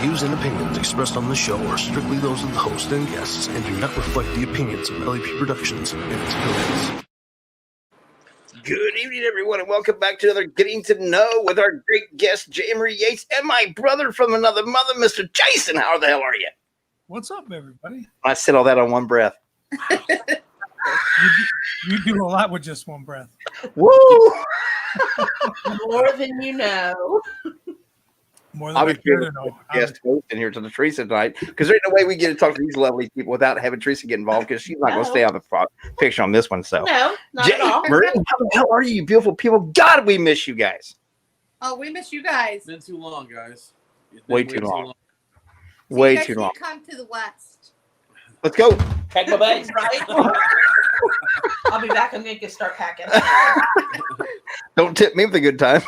views and opinions expressed on the show are strictly those of the host and guests and do not reflect the opinions of LAP Productions and its affiliates. Good evening, everyone, and welcome back to another Getting to Know with our great guest, J. Yates, and my brother from another mother, Mr. Jason. How the hell are you? What's up, everybody? I said all that on one breath. You do a lot with just one breath. Woo! More than you know. More than I care to know. Guest host in here to the Teresa tonight, because there's no way we get to talk to these lovely people without having Teresa get involved, because she's not going to stay on the picture on this one. So, No, not at all. Marie, how the hell are you, you beautiful people? God, we miss you guys. Oh, we miss you guys. It's been too long, guys. Way too long. So Way you guys too need long. to come to the West. Let's go. Pack my bags, right? I'll be back. I'm going to start packing. Don't tip me with a good time.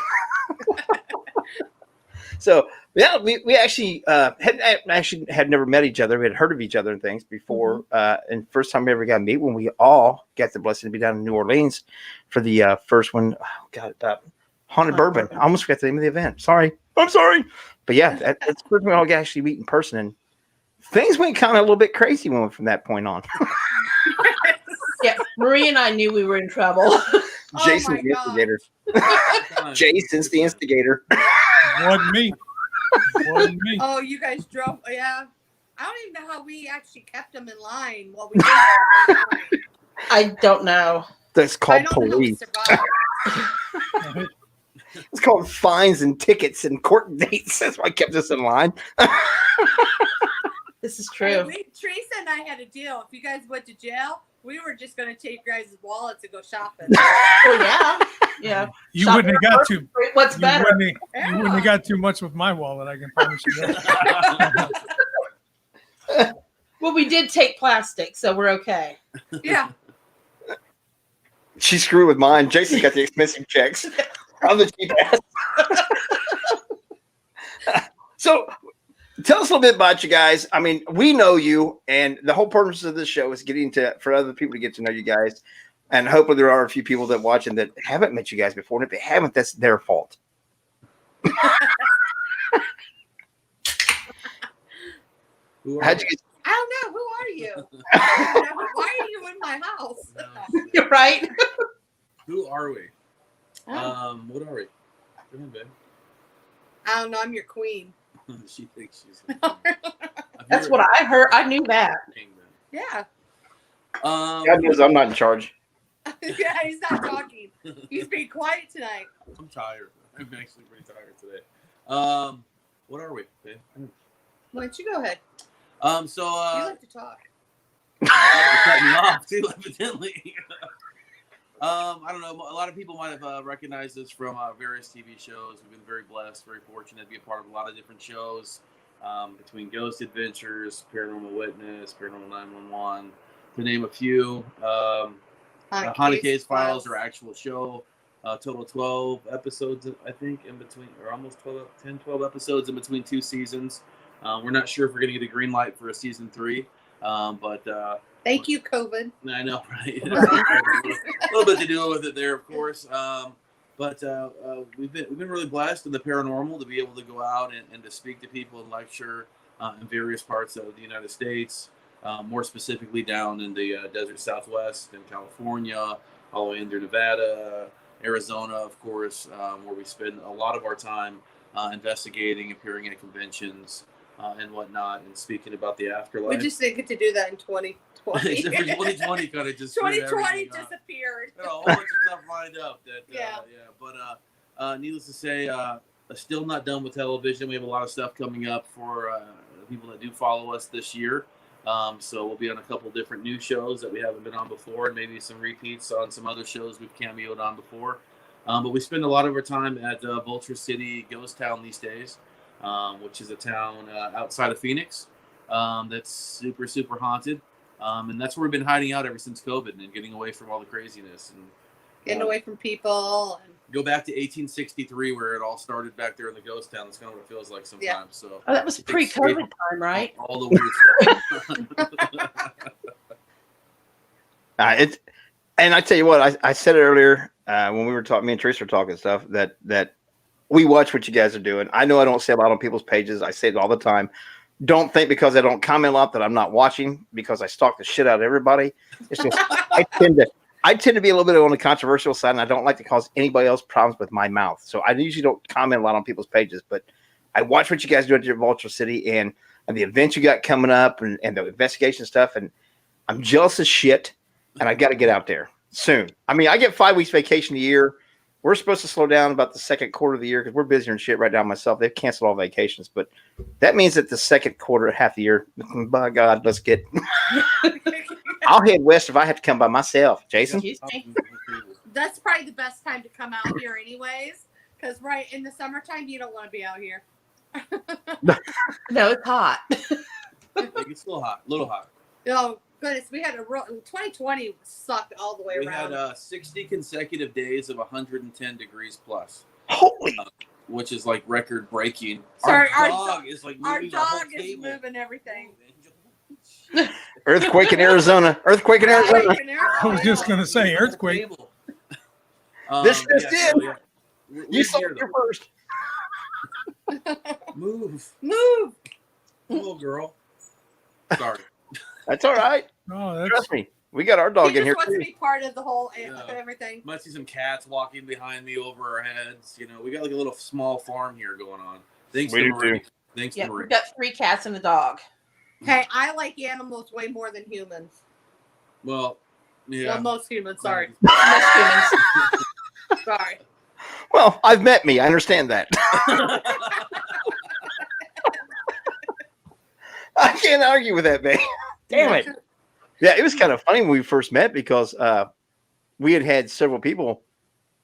So, yeah, we actually had never met each other. We had heard of each other and things before. And first time we ever got to meet when we all got the blessing to be down in New Orleans for the first one. Oh, God, Haunted Bourbon. I almost forgot the name of the event. Sorry. I'm sorry. But yeah, that's the first time we all got to actually meet in person. And things went kind of a little bit crazy from that point on. Yeah, Marie and I knew we were in trouble. Jason's the instigator. Jason's the instigator. Wasn't me. Wasn't me. Oh, you guys drove. Yeah. I don't even know how we actually kept them in line while we did keep them in line. I don't know. That's I called don't know how we police. survived. It's called fines and tickets and court dates. That's why I kept us in line. This is true. Teresa and I had a deal. If you guys went to jail, we were just going to take your guys' wallets and go shopping. Oh, yeah. Yeah. You wouldn't have got too. What's better? You wouldn't have got too much with my wallet. I can promise you that. Well, we did take plastic, so we're okay. Yeah. She screwed with mine. Jason got the expensive checks. I'm the cheap ass. So, tell us a little bit about you guys. I mean, we know you, and the whole purpose of this show is for other people to get to know you guys. And hopefully there are a few people that watching that haven't met you guys before. And if they haven't, that's their fault. How'd you get? I don't know. Who are you? Why are you in my house? You're right. Who are we? Oh. What are we? Come on, babe. I don't know. I'm your queen. She thinks she's. That's what I heard. I knew that. Yeah. God knows I'm not in charge. Yeah, he's not talking. He's being quiet tonight. I'm tired. I'm actually pretty tired today. What are we, babe? Why don't you go ahead? So You like to talk. you cut me off too, evidently. I don't know. A lot of people might have recognized us from various TV shows. We've been very blessed, very fortunate to be a part of a lot of different shows, between Ghost Adventures, Paranormal Witness, Paranormal 911, to name a few. Haunted Case Files, our actual show. Total 12 episodes, I think, in between, or almost 10, 12 episodes in between two seasons. We're not sure if we're going to get a green light for a season 3, but Thank you, COVID. I know, right? A little bit to do with it there, of course. But we've been really blessed in the paranormal to be able to go out and to speak to people and lecture in various parts of the United States, more specifically down in the desert Southwest in California, all the way into Nevada, Arizona, of course, where we spend a lot of our time investigating, appearing at conventions, and whatnot, and speaking about the afterlife. We just didn't get to do that in 2020. Except for 2020 kind of just 2020 disappeared. A whole bunch of stuff lined up. Yeah. But needless to say, still not done with television. We have a lot of stuff coming up for people that do follow us this year. So we'll be on a couple different new shows that we haven't been on before, and maybe some repeats on some other shows we've cameoed on before. But we spend a lot of our time at Vulture City Ghost Town these days, which is a town outside of Phoenix that's super, super haunted. And that's where we've been hiding out ever since COVID and getting away from all the craziness. And Getting away from people. And go back to 1863 where it all started back there in the ghost town. That's kind of what it feels like sometimes. Yeah. So Oh, that was pre-COVID time, right? all the weird stuff. And I tell you what, I said it earlier when we were talking, me and Teresa were talking stuff, that we watch what you guys are doing. I know I don't say a lot on people's pages. I say it all the time. Don't think because I don't comment a lot that I'm not watching, because I stalk the shit out of everybody. It's just I tend to be a little bit on the controversial side, and I don't like to cause anybody else problems with my mouth. So I usually don't comment a lot on people's pages, but I watch what you guys do at your Vulture City and the events you got coming up and the investigation stuff. And I'm jealous as shit, and I got to get out there soon. I mean, I get 5 weeks vacation a year. We're supposed to slow down about the second quarter of the year because we're busier and shit right now myself. They've canceled all vacations, but that means that the second quarter, half the year, by God, let's get. I'll head west if I have to come by myself. Jason? That's probably the best time to come out here, anyways, because right in the summertime, you don't want to be out here. No, it's hot. It's a little hot. Oh, goodness. We had 2020 sucked all the way We around. had 60 consecutive days of 110 degrees plus. Holy. Which is like record breaking. Sorry, our dog is like Our moving the whole dog is table. moving everything. Earthquake in Arizona. Earthquake in Arizona. I was just going to say earthquake. This just yeah, did. so, yeah. You saw it here first. Move. Move. Little girl. Sorry. That's all right. Oh, Trust me. We got our dog He in just here wants to too. be part of the whole Yeah. everything. Might see some cats walking behind me over our heads. You know, we got like a little small farm here going on. Thanks We to do Marie. too. Thanks Yeah, to Marie. we've got 3 cats and a dog. Hey, I like animals way more than humans. Well, yeah. Well, most humans. Sorry. Most humans. Sorry. Well, I've met me. I understand that. I can't argue with that, man. Damn it. Yeah, it was kind of funny when we first met because we had several people,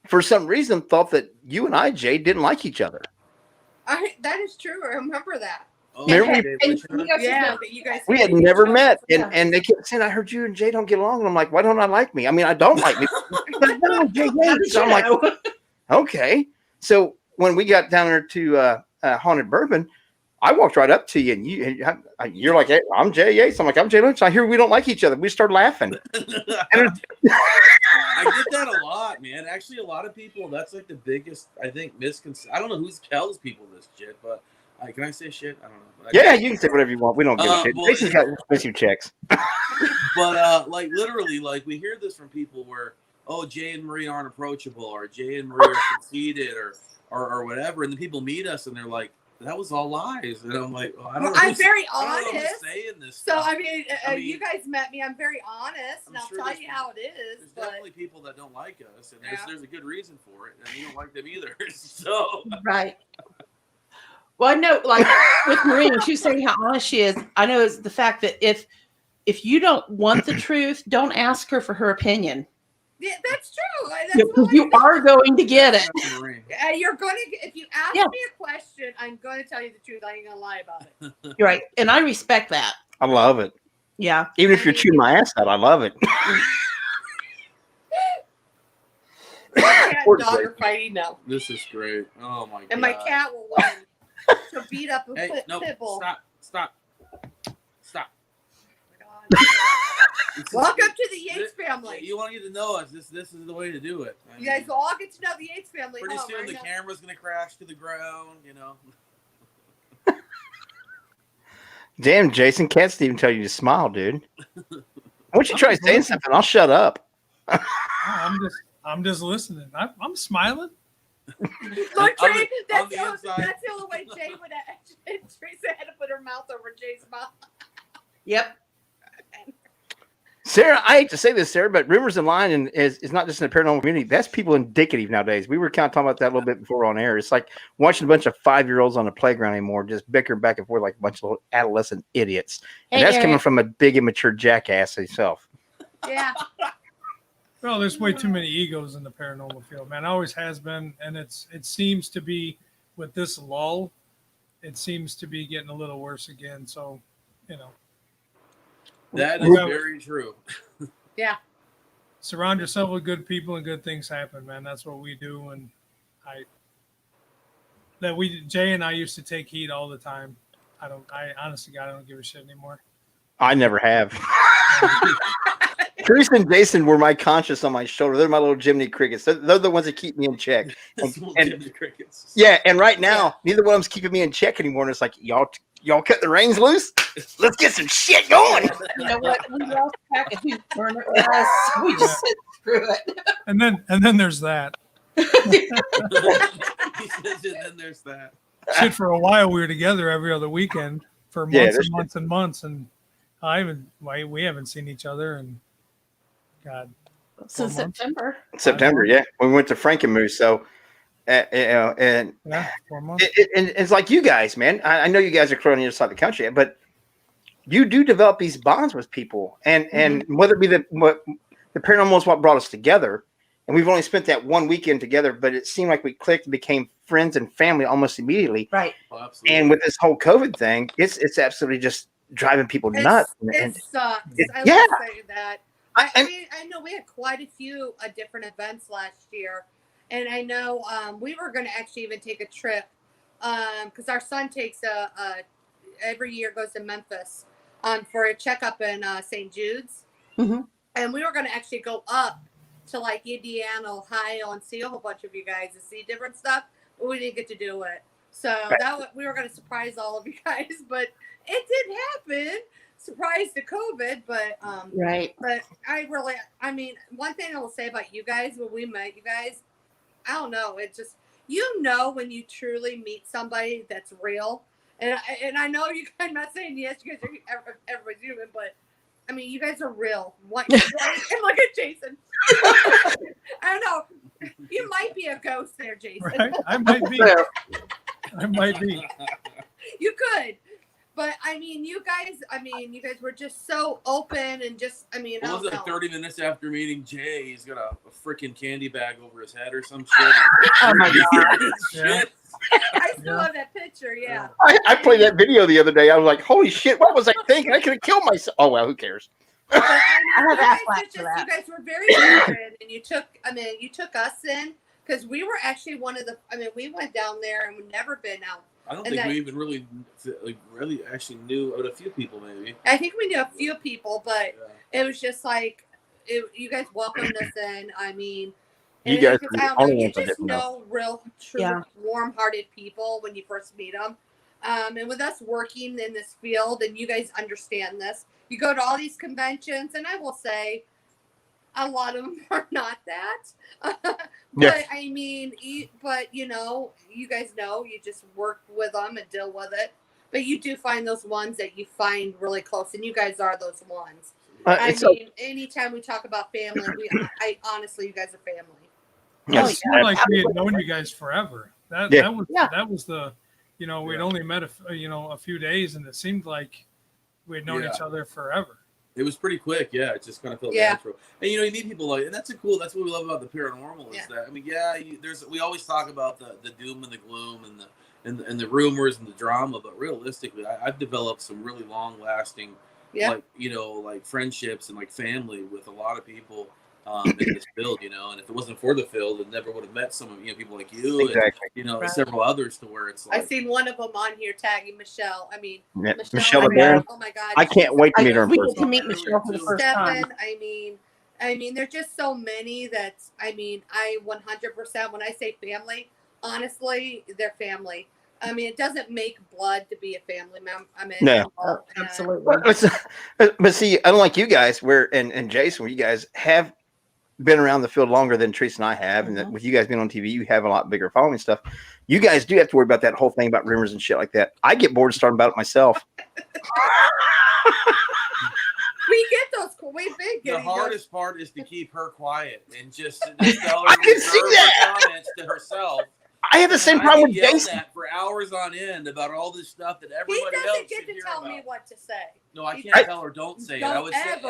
for some reason, thought that you and I, Jay, didn't like each other. That is true. I remember that. Oh, Remember okay, And which one? you guys Yeah, have but you guys. We had never met, and they kept saying, "I heard you and Jay don't get along," and I'm like, "Why don't I like me? I mean, I don't like me." But no, Jay Yates. So I'm like, okay. So when we got down there to Haunted Bourbon, I walked right up to you, and you're like, hey, "I'm Jay Yates." I'm like, "I'm Jay Lynch." I hear we don't like each other. We started laughing. I get that a lot, man. Actually, a lot of people, that's like the biggest, I think, misconception. I don't know who tells people this shit, but can I say shit? I don't know. Yeah, you can say whatever you want. We don't give a shit. well, Jason's got expensive checks. But like literally, like we hear this from people where, oh, Jay and Marie aren't approachable, or Jay and Marie are conceited, or whatever, and then people meet us and they're like, that was all lies, and I'm like, I don't know. I'm very I don't know who's honest. saying this So stuff. I mean, I mean, you guys met me. I'm very honest, and I'm I'll sure tell there's you how it is. There's But definitely people that don't like us, and Yeah. there's a good reason for it, and you don't like them either. So Right. Well, I know, like with Marie, when she was saying how honest she is, I know it's the fact that if you don't want the truth, don't ask her for her opinion. yeah, that's true. That's Because what you are going to get it. Marie. You're going to. If you ask Yeah. me a question, I'm going to tell you the truth. I ain't going to lie about it. You're right. And I respect that. I love it. Yeah. Even if you're chewing my ass out, I love it. Cat Poor and dog Jay. are fighting now, This is great. Oh my god. and my cat will win. She'll beat up a Hey, no, pit bull. stop. Oh, This God. is- Welcome to the Yates family. You want to get to know us. This is the way to do it. I You guys mean, will all get to know the Yates family. pretty home soon right the now. camera's gonna crash to the ground. You know. Damn, Jason, cats didn't even tell you to smile, dude. Why don't you try saying something? I'll shut up. I'm just listening. I'm smiling. Look, On Jay, the- on the that's inside. the only way Jay would have. Teresa had to put her mouth over Jay's mouth. Yep. Sarah, I hate to say this, Sarah, but rumors in line is not just in the paranormal community. That's people indicative nowadays. We were kind of talking about that a little bit before on air. It's like watching a bunch of 5-year-olds on the playground anymore, just bickering back and forth like a bunch of little adolescent idiots. And Hey, that's coming Eric. from a big, immature jackass himself. Yeah. Well, there's way too many egos in the paranormal field, man. Always has been, and it seems to be with this lull. It seems to be getting a little worse again. So, you know, That is Well- very true. surround yourself with good people and good things happen, man. That's what we do. And Jay and I used to take heat all the time. I honestly, God, I don't give a shit anymore. I never have. Teresa and Jason were my conscience on my shoulder. They're my little Jiminy Crickets. They're the ones that keep me in check. Jiminy Crickets. Yeah, and right now, neither one of them's keeping me in check anymore. And it's like, y'all cut the reins loose. Let's get some shit going. You know what? We lost track of whose turn it was. We just said screw it. And then there's that. He says it, then there's that. Shit, for a while we were together every other weekend for months and months and months, and we haven't seen each other and God. Since September. September, yeah. When we went to Frankenmuth, so and 4 months. It's like you guys, man. I know you guys are on the other side of the country, but you do develop these bonds with people, and whether it be the paranormal is what brought us together, and we've only spent that one weekend together, but it seemed like we clicked and became friends and family almost immediately. Right. Oh, absolutely. And with this whole COVID thing, it's absolutely just driving people nuts. It sucks. I yeah. will say that. I mean, I know we had quite a few different events last year, and I know we were going to actually even take a trip because our son takes every year goes to Memphis for a checkup in St. Jude's, and we were going to actually go up to like Indiana, Ohio, and see a whole bunch of you guys and see different stuff, but we didn't get to do it. So we were going to surprise all of you guys, but it did happen. Surprise to COVID, but right. But I mean, one thing I will say about you guys when we met you guys, I don't know, it's just when you truly meet somebody that's real, and I know you guys. I'm not saying yes, you guys are everybody's human, but I mean, you guys are real. What? Right? And look at Jason. I don't know. You might be a ghost there, Jason. Right? I might be. I might be. You could. But I mean, you guys were just so open and just, I mean, What was it, 30 minutes after meeting Jay, he's got a freaking candy bag over his head or some shit. Oh my God. Yeah. I still have that picture, yeah. I played that video the other day. I was like, holy shit, what was I thinking? I could have killed myself. Oh, well, who cares? But, I I mean, have you Aflac for that. guys were very open, and you took us in, because we were actually we went down there and we'd never been out. I don't think we even really actually knew a few people, maybe. I think we knew a few people, but it was just like, you guys welcomed us in. I mean, You guys you are the only ones I just didn't know. know real, true, warm-hearted people when you first meet them. And with us working in this field, and you guys understand this, you go to all these conventions, and I will say, a lot of them are not that. But I mean, you guys know, you just work with them and deal with it. But you do find those ones that you find really close, and you guys are those ones. Anytime we talk about family, I honestly, you guys are family. It's more like we had known you guys forever. That was the, we'd only met a few days, and it seemed like we had known each other forever. It was pretty quick, yeah. It just kind of felt natural. And you meet people like, and that's what we love about the paranormal is that, I mean, we always talk about the doom and the gloom and the rumors and the drama, but realistically, I've developed some really long lasting, like friendships and like family with a lot of people in this field, and if it wasn't for the field, I never would have met some of people like you and several others, to where it's like, I've seen one of them on here tagging Michelle. I mean, Michelle LeBaron. Oh my God, I can't wait to meet her in We person. get to meet Michelle for the first time. I mean, there's just so many I 100%, when I say family, honestly, they're family. I mean, it doesn't make blood to be a family member. I mean, no, absolutely. But see, unlike you guys, and Jason, where you guys have been around the field longer than Teresa and I have, and that with you guys being on TV, you have a lot bigger following stuff. You guys do have to worry about that whole thing about rumors and shit like that. I get bored starting about it myself. We get those. The hardest part is to keep her quiet and just tell her I can see that. comments to herself. I have the same problem with Jason. That for hours on end about all this stuff that everybody else doesn't get to tell me what to say. No, I can't tell her. Don't say it. I would say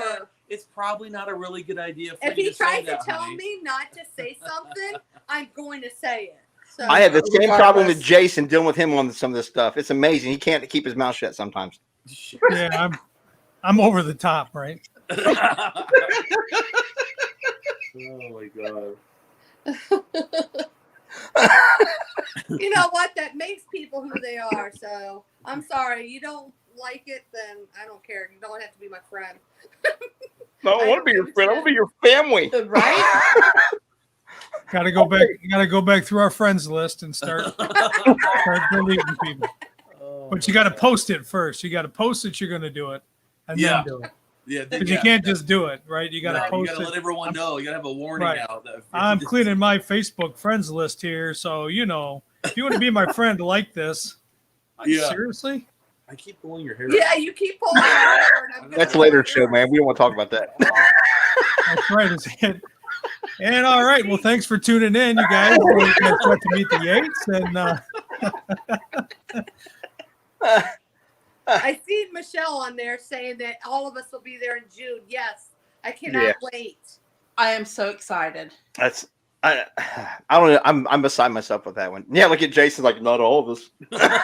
it's probably not a really good idea. For if you he to say tries that, to tell honey. me not to say something, I'm going to say it. So, I have the same problem with Jason dealing with him on some of this stuff. It's amazing. He can't keep his mouth shut sometimes. Yeah, I'm over the top, right? Oh my God. You know what? That makes people who they are. So I'm sorry. You don't like it, then I don't care. You don't have to be my friend. No, I want to be your friend. I want to be your family. Right? Got to go back. Got to go back through our friends list and start deleting people. But you got to post it first. You got to post that you're going to do it, and then do it. Yeah, Because you can't just do it, right? You got to post You got to let everyone know. You got to have a warning out. That I'm cleaning my Facebook friends list here, so if you want to be my friend, like this. Seriously? I keep pulling your hair. Yeah, you keep pulling your hair. That's later show, man. We don't want to talk about that. That's right. It's it. And all right. Well, thanks for tuning in, you guys. We got to meet the Yates, and I see Michelle on there saying that all of us will be there in June. Yes, I cannot wait. I am so excited. I don't know. I'm beside myself with that one. Yeah, look at Jason. Like, not all of us. I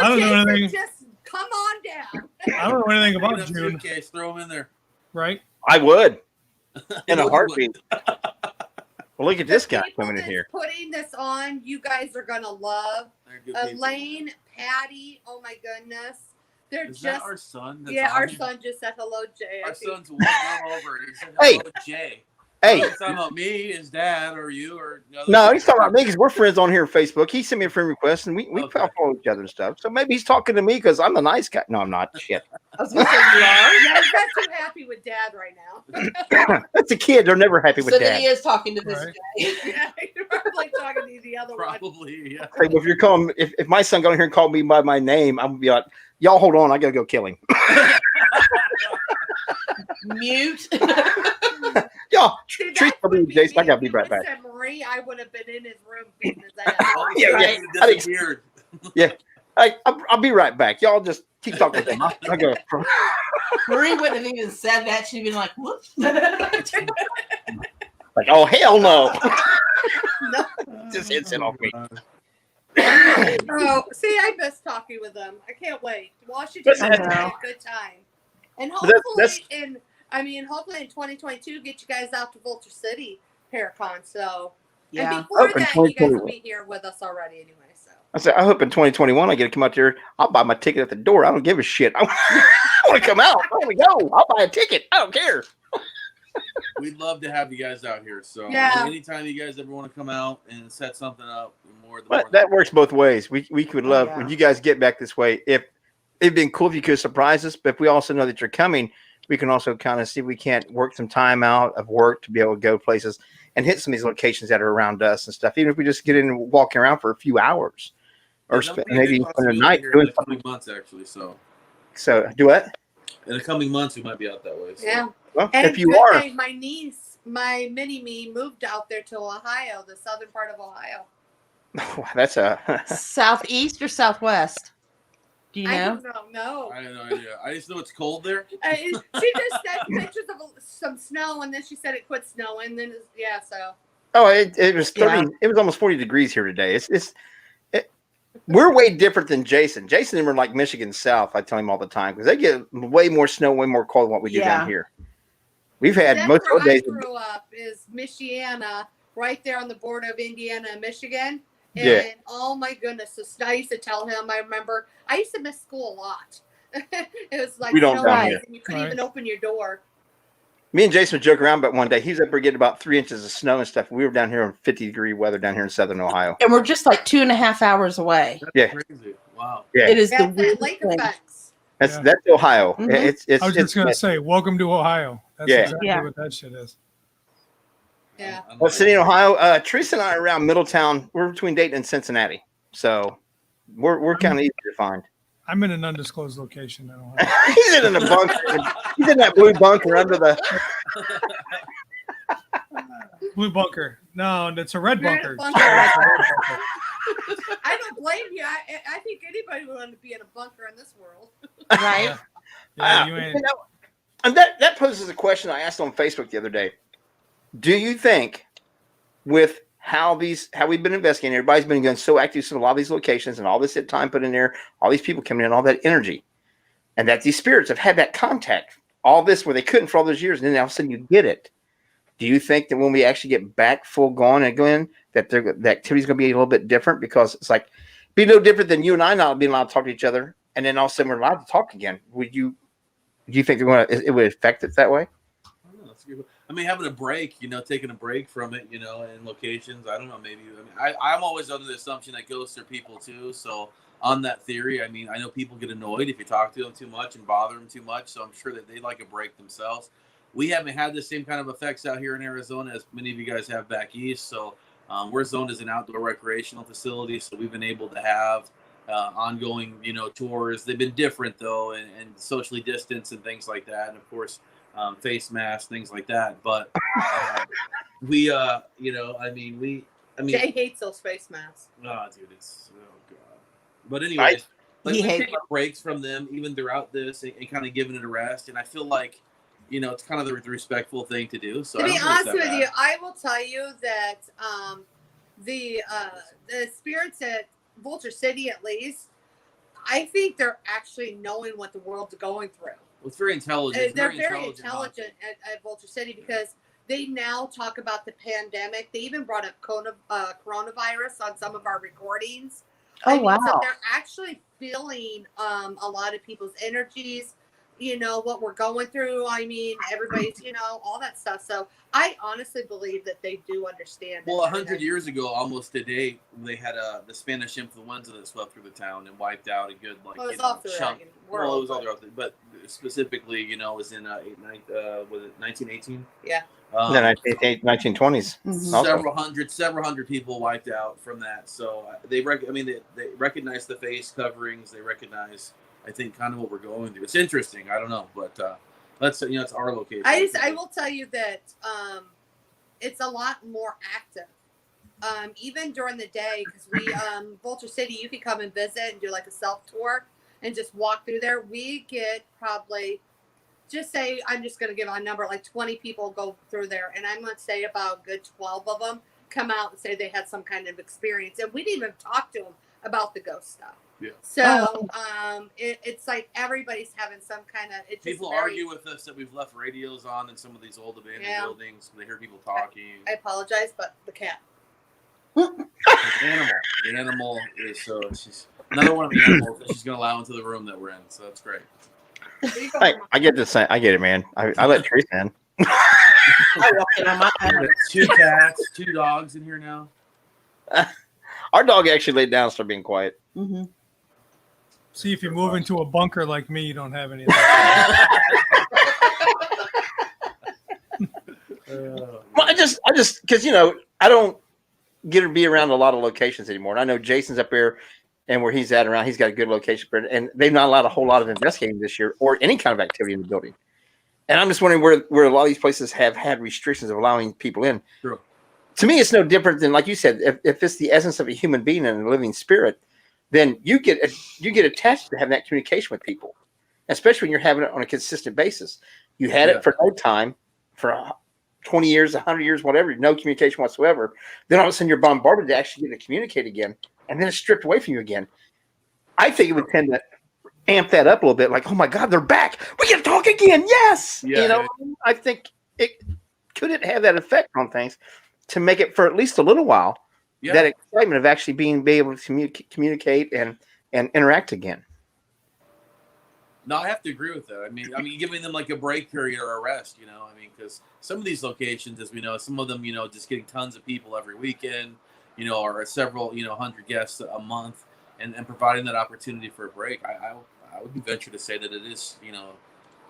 don't know anything. Just come on down. I don't know anything about June. Suitcase, throw them in there. Right? I would. In a heartbeat. Well, look at this guy coming in here. Putting this on, you guys are gonna love. Elaine, Patty. Oh my goodness, Is that our son? Our son just said hello, Jay. Our son's one row over. He said hello, Jay. Hey, he's talking about me, his dad, or you, or no, he's talking about me because we're friends on here on Facebook. He sent me a friend request, and we follow each other and stuff. So maybe he's talking to me because I'm a nice guy. No, I'm not. Shit. I was going to say, you are. Yeah, he's not too happy with Dad right now. That's a kid. They're never happy with So Dad. then he is talking to this guy. Yeah, you're probably talking to the other one. Probably, yeah. Hey, if you're calling, if my son got in here and called me by my name, I'm gonna be like, y'all hold on, I gotta go kill him. Mute. Y'all, treat me, Jason. I gotta be right back. Said Marie, I would have been in his room beating his ass. Yeah. Disappeared. Yeah. I'll be right back. Y'all just keep talking to him. I go. Marie wouldn't have even said that. She'd been like, whoops. Like, oh hell no. No. Just hits it off me. Oh, see, I miss talking with them. I can't wait. Washington is having a good time, and hopefully, hopefully in 2022, get you guys out to Vulture City Paracon. So, and before that, you guys will be here with us already anyway. So, I hope in 2021 I get to come out there. I'll buy my ticket at the door. I don't give a shit. I want to come out. I want to go. I'll buy a ticket. I don't care. We'd love to have you guys out here. So anytime you guys ever want to come out and set something up, that works both ways. We could love when you guys get back this way. If it'd been cool if you could surprise us, but if we also know that you're coming, we can also kind of see if we can't work some time out of work to be able to go places and hit some of these locations that are around us and stuff. Even if we just get in and walk around for a few hours, or maybe spend a night doing something. Months actually, so do what? In the coming months, we might be out that way. So. Yeah. Well, and if you are, my niece, my mini me, moved out there to Ohio, the southern part of Ohio. That's a southeast or southwest. Do you know? I don't know. I have no idea. I just know it's cold there. She just sent pictures of some snow, and then she said it quit snowing. Then so. Oh, it was 30. Yeah. It was almost 40 degrees here today. We're way different than Jason. Jason and we're like Michigan South. I tell him all the time because they get way more snow, way more cold than what we do down here. We've had most of the days. I grew up is Michiana, right there on the border of Indiana and Michigan. And oh my goodness, I used to tell him. I remember I used to miss school a lot. It was like we don't and you couldn't even open your door. Me and Jason would joke around, but one day he was up there getting about 3 inches of snow and stuff. We were down here in 50-degree weather down here in southern Ohio, and we're just like 2.5 hours away. That's crazy. Wow. Yeah, it is the lake effects. That's Ohio. Mm-hmm. It's. I was just gonna say, welcome to Ohio. That's exactly what that shit is. Yeah. Well, sitting in Ohio, Teresa and I are around Middletown. We're between Dayton and Cincinnati, so we're kind of easy to find. I'm in an undisclosed location in Ohio. He's in a bunker. He's in that blue bunker under the blue bunker. No, it's a red bunker. I don't blame you. I think anybody would want to be in a bunker in this world, right? Yeah, you ain't. And that poses a question I asked on Facebook the other day. Do you think, with how we've been investigating, everybody's been going so active in a lot of these locations and all this time put in there, all these people coming in, all that energy, and that these spirits have had that contact, all this where they couldn't for all those years, and then all of a sudden you get it. Do you think that when we actually get back full gone again, that the activity is going to be a little bit different? Because it's like, be no different than you and I not being allowed to talk to each other, and then all of a sudden we're allowed to talk again. Do you think it would affect it that way? I mean, having a break, taking a break from it, in locations. I don't know, maybe. I mean, I'm always under the assumption that ghosts are people too. So on that theory, I mean, I know people get annoyed if you talk to them too much and bother them too much. So I'm sure that they like a break themselves. We haven't had the same kind of effects out here in Arizona as many of you guys have back east. So we're zoned as an outdoor recreational facility. So we've been able to have ongoing, tours. They've been different though, and socially distanced and things like that. And of course, face masks, things like that. But we, I mean, Jay hates those face masks. oh, dude, oh god. But anyways, like He we hates take breaks from them even throughout this and kind of giving it a rest. And I feel like, it's kind of the respectful thing to do. So To I be don't think it's honest that with you, bad. I will tell you that the spirits at Vulture City, at least, I think they're actually knowing what the world's going through. Well, it's very intelligent. They're It's very haunting. intelligent at Vulture City because they now talk about the pandemic. They even brought up coronavirus on some of our recordings. Oh, wow. So they're actually feeling a lot of people's energies, what we're going through. I mean, everybody's, all that stuff. So I honestly believe that they do understand. Well, 100 years ago, almost to date, they had the Spanish influenza that swept through the town and wiped out a good Well, it's all through chunk. the Well, it world. was all throughout, but specifically, it was in was it 1918? Yeah. The 1920s. Mhm. Also. Several hundred people wiped out from that. So they recognize the face coverings. They recognize, I think, kind of what we're going through. It's interesting. I don't know, but it's our location. I will tell you that it's a lot more active. Even during the day, because we Vulture City, you can come and visit and do like a self tour and just walk through there. We get probably, just say, I'm just going to give a number, like 20 people go through there, and I'm going to say about a good 12 of them come out and say they had some kind of experience, and we didn't even talk to them about the ghost stuff. Yeah. So it's like everybody's having some kind of. People argue with us that we've left radios on in some of these old abandoned buildings. They hear people talking. I apologize, but the cat. The animal is she's another one of the animals that she's going to allow into the room that we're in. So that's great. I get this. I get it, man. I let Trace in. I walk in on my Two cats, 2 dogs in here now. Our dog actually laid down and started being quiet. Mm-hmm. See, if you move into a bunker like me, you don't have any of that. Well, I just because I don't get to be around a lot of locations anymore. And I know Jason's up there, and where he's at around, he's got a good location, and they've not allowed a whole lot of investigating this year or any kind of activity in the building. And I'm just wondering where a lot of these places have had restrictions of allowing people in. True. To me, it's no different than, like you said, if it's the essence of a human being and a living spirit, then you get attached to having that communication with people, especially when you're having it on a consistent basis. You had it for no time, for 20 years, 100 years, whatever, no communication whatsoever. Then all of a sudden you're bombarded to actually get to communicate again, and then it's stripped away from you again. I think it would tend to amp that up a little bit, like, oh my God, they're back. We can talk again. Yes. Yeah, I think it have that effect on things to make it for at least a little while, that excitement of actually being able to communicate and interact again. No, I have to agree with that. I mean, giving them like a break period or a rest, because some of these locations, as we know, some of them, just getting tons of people every weekend, or several, 100 guests a month, and providing that opportunity for a break. I would venture to say that it is,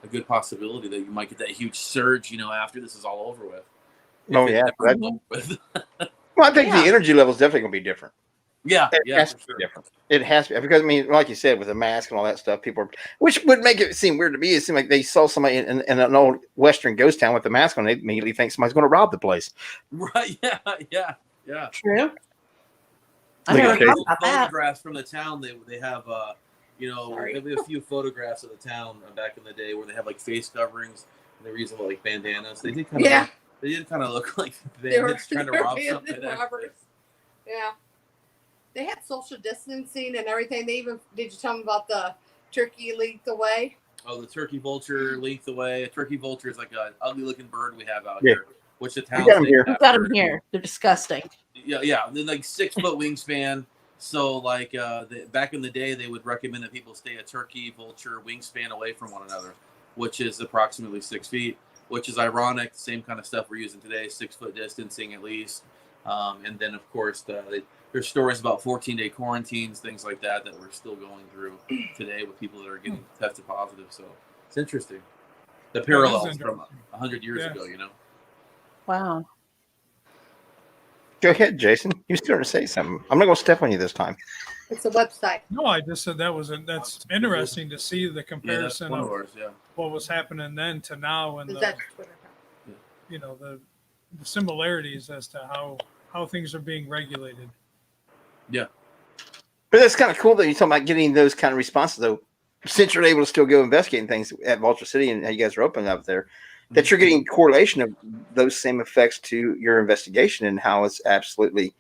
a good possibility that you might get that huge surge, after this is all over with. Oh, yeah. Well, I think the energy level is definitely going to be different. Yeah, It has to be different. It has to be, because like you said, with the mask and all that stuff, which would make it seem weird to me. It seemed like they saw somebody in an old Western ghost town with the mask on. They immediately think somebody's going to rob the place. Right? Yeah. True. I Look never at thought about that. Photographs from the town. They have they have a few photographs of the town back in the day where they have like face coverings and they're using like bandanas. They did kind of look like they were trying to rob something. Yeah. They had social distancing and everything. Did you tell them about the turkey length away? Oh, the turkey vulture length away. A turkey vulture is like an ugly looking bird we have out here, which the town's got 'em here. We've got them here. They're disgusting. Yeah. They're like 6 foot wingspan. So like back in the day, they would recommend that people stay a turkey vulture wingspan away from one another, which is approximately 6 feet. which is ironic. Same kind of stuff we're using today, 6 foot distancing at least. And then, of course, there's stories about 14-day quarantines, things like that we're still going through today with people that are getting tested positive. So it's interesting. The parallels from 100 years ago, you know? Wow. Go ahead, Jason. You starting to say something. I'm not going to step on you this time. It's a website. No, I just said that's interesting to see the Yeah, that's comparison one of of ours, yeah. what was happening then to now, and Is the, that Twitter? you know, the similarities as to how things are being regulated. Yeah. But that's kind of cool that you're talking about getting those kind of responses, though. Since you're able to still go investigating things at Vulture City and how you guys are open up there, that you're getting correlation of those same effects to your investigation and how it's absolutely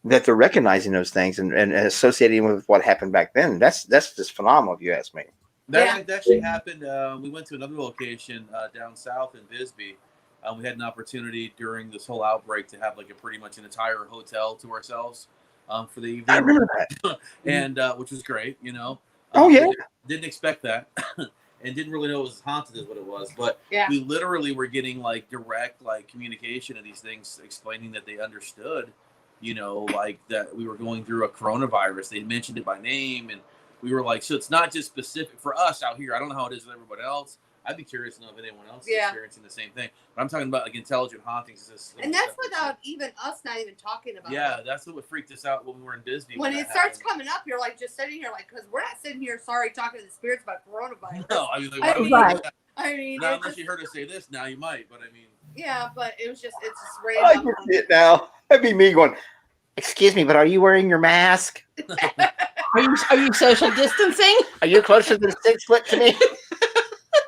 that they're recognizing those things and associating with what happened back then. That's just phenomenal, if you ask me. That actually happened. We went to another location down south in Bisbee. We had an opportunity during this whole outbreak to have like pretty much an entire hotel to ourselves for the evening. I remember that. And which was great, you know. Oh, yeah. Didn't expect that and didn't really know it was as haunted as what it was. But we literally were getting like direct like communication of these things explaining that they understood, you know, like that we were going through a coronavirus. They mentioned it by name, and we were like, so it's not just specific for us out here. I don't know how it is with everybody else. I'd be curious to know if anyone else is experiencing the same thing. But I'm talking about like intelligent hauntings. And that's without even us not even talking about it. Yeah, that's what freaked us out when we were in Disney. When it starts coming up, you're like just sitting here like, because we're not sitting here talking to the spirits about coronavirus. No, I mean, like, I mean, not unless you heard us say this, now you might, but I mean. Yeah, but it's just I random. can see it now. That'd be me going, excuse me, but are you wearing your mask? Are you social distancing? Are you closer than 6 foot to me?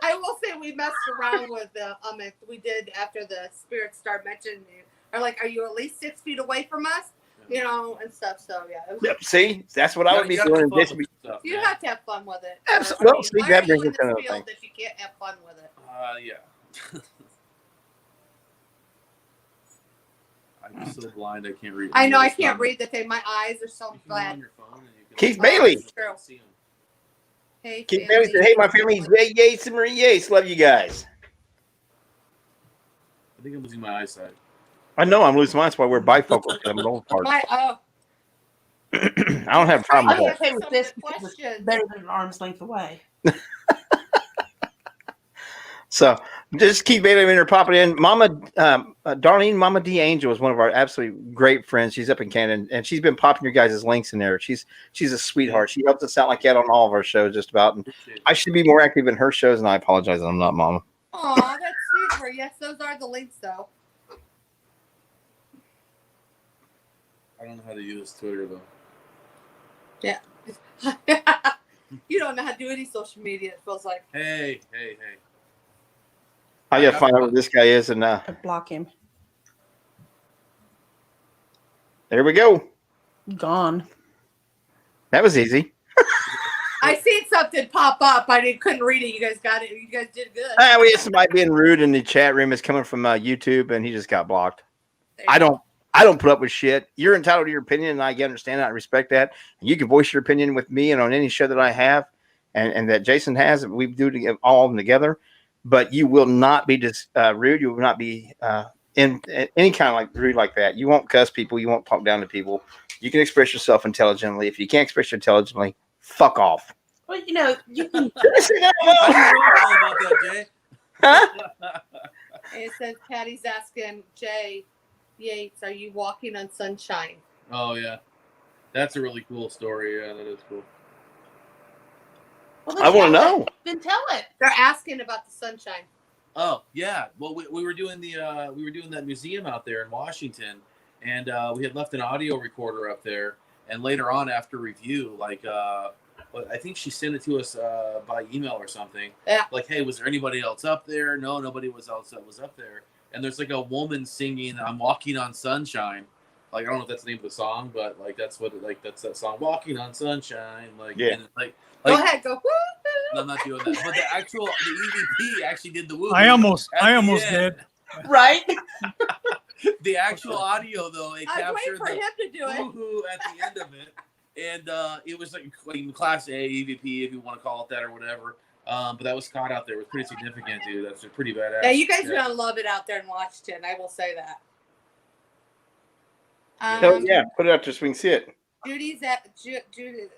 I will say we messed around with we did after the spirits started mentioning you. Are like, are you at least 6 feet away from us? You know, and stuff. So yeah. Yep. See, that's what I would be doing. You have to have fun with it. Absolutely. Well, see, that brings us to another thing. That you can't have fun with it. Yeah. I'm so blind I can't read. I know I can't read the thing. My eyes are so bad. Keith Bailey. Hey, Keith Bailey said, "Hey, my family, Jay Yates and Marie Yates. Love you guys." I think I'm losing my eyesight. I know I'm losing mine. That's why we're bifocals. I'm an old part. I don't have a problem with that. Okay with this because it's better than an arm's length away. So just keep Bailey in her popping in. Mama, Darlene, Mama D Angel is one of our absolutely great friends. She's up in Canada, and she's been popping your guys' links in there. She's a sweetheart. She helps us out like that on all of our shows, just about. And I should be more active in her shows, and I apologize that I'm not, Mama. Oh, that's sweet of her. Yes, those are the links, though. I don't know how to use Twitter though. Yeah. You don't know how to do any social media. It feels like. Hey. I gotta find out where this guy is and block him. There we go. Gone. That was easy. I seen something pop up. I couldn't read it. You guys got it. You guys did good. We had somebody being rude in the chat room. It's coming from YouTube, and he just got blocked. I don't put up with shit. You're entitled to your opinion, and I understand that. I respect that. And you can voice your opinion with me and on any show that I have, and that Jason has. We do all of them together. But you will not be rude. You will not be in any kind of like rude like that. You won't cuss people. You won't talk down to people. You can express yourself intelligently. If you can't express yourself intelligently, fuck off. Well, you know, you can. About that, Jay? Huh? It says Patty's asking Jay Yates, "Are you walking on sunshine?" Oh yeah, that's a really cool story. Yeah, that is cool. Well, I want to know. Then tell it. They're asking about the sunshine. Oh yeah, well we were doing that museum out there in Washington, and we had left an audio recorder up there. And later on, after review, like I think she sent it to us by email or something. Yeah. Like, hey, was there anybody else up there? No, nobody was up there. And there's like a woman singing "I'm Walking on Sunshine." Like I don't know if that's the name of the song, but like that's that song, "Walking on Sunshine." Like yeah. And like go ahead, go. Woo! No, I'm not doing that. But the EVP actually did the woo. I almost did. Right. The actual audio though, it I was captured waiting for him to do it. woo at the end of it, and it was like in Class A EVP, if you want to call it that or whatever. But that was Scott out there. It was pretty significant, dude. That's pretty badass. Yeah, you guys are gonna love it out there in Washington. I will say that. Oh yeah, put it up just so we can see it. Judy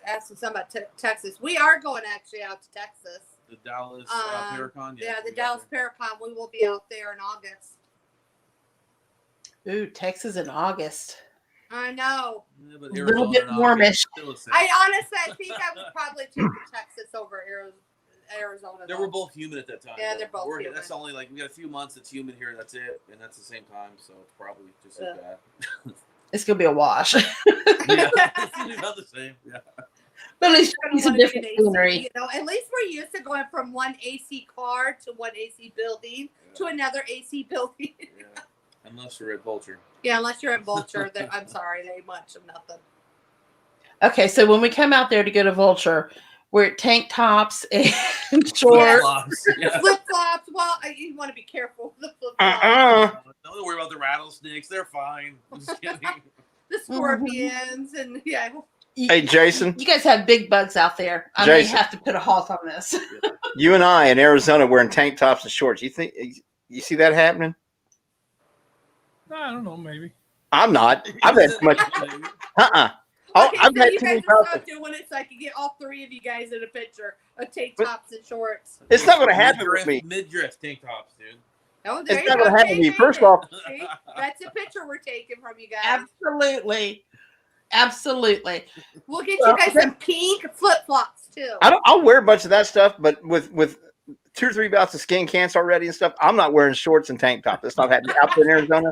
asking something about Texas. We are going actually out to Texas. The Dallas Paracon. Yeah, the Dallas Paracon. We will be out there in August. Ooh, Texas in August. I know. Yeah, but A little bit warmish. I think I would probably take Texas over Arizona. They were both humid at that time. Yeah, they're both humid. That's only like we got a few months that's humid here. That's it, and that's the same time, so it's probably just as bad. It's gonna be a wash. Yeah, it's about the same. Yeah. But at least it's a different scenery. You know, at least we're used to going from one AC car to one AC building to another AC building. Yeah. Unless you're at Vulture. Yeah, unless you're at Vulture. I'm sorry, they much of nothing. Okay, so when we come out there to go to Vulture, we're at tank tops and shorts. Yeah. Flip flops. Well, you want to be careful with the flip flops. Don't worry about the rattlesnakes. They're fine. I'm just kidding. The scorpions and yeah. Hey, Jason. You guys have big bugs out there. I may have to put a halt on this. You and I in Arizona wearing tank tops and shorts. You see that happening? I don't know, maybe. I'm not. I've had too much. Okay, I've so had you too guys many will stop problems. doing it so I can get all three of you guys in a picture of tank tops and shorts. It's not going to happen with me. Mid-dress tank tops, dude. Oh, there It's you not go. going to happen to me. First of all, See? That's a picture we're taking from you guys. Absolutely. Absolutely. We'll get you guys some pink flip flops too. I'll wear a bunch of that stuff, but with 2 or 3 bouts of skin cancer already and stuff, I'm not wearing shorts and tank top. That's not happening out there in Arizona.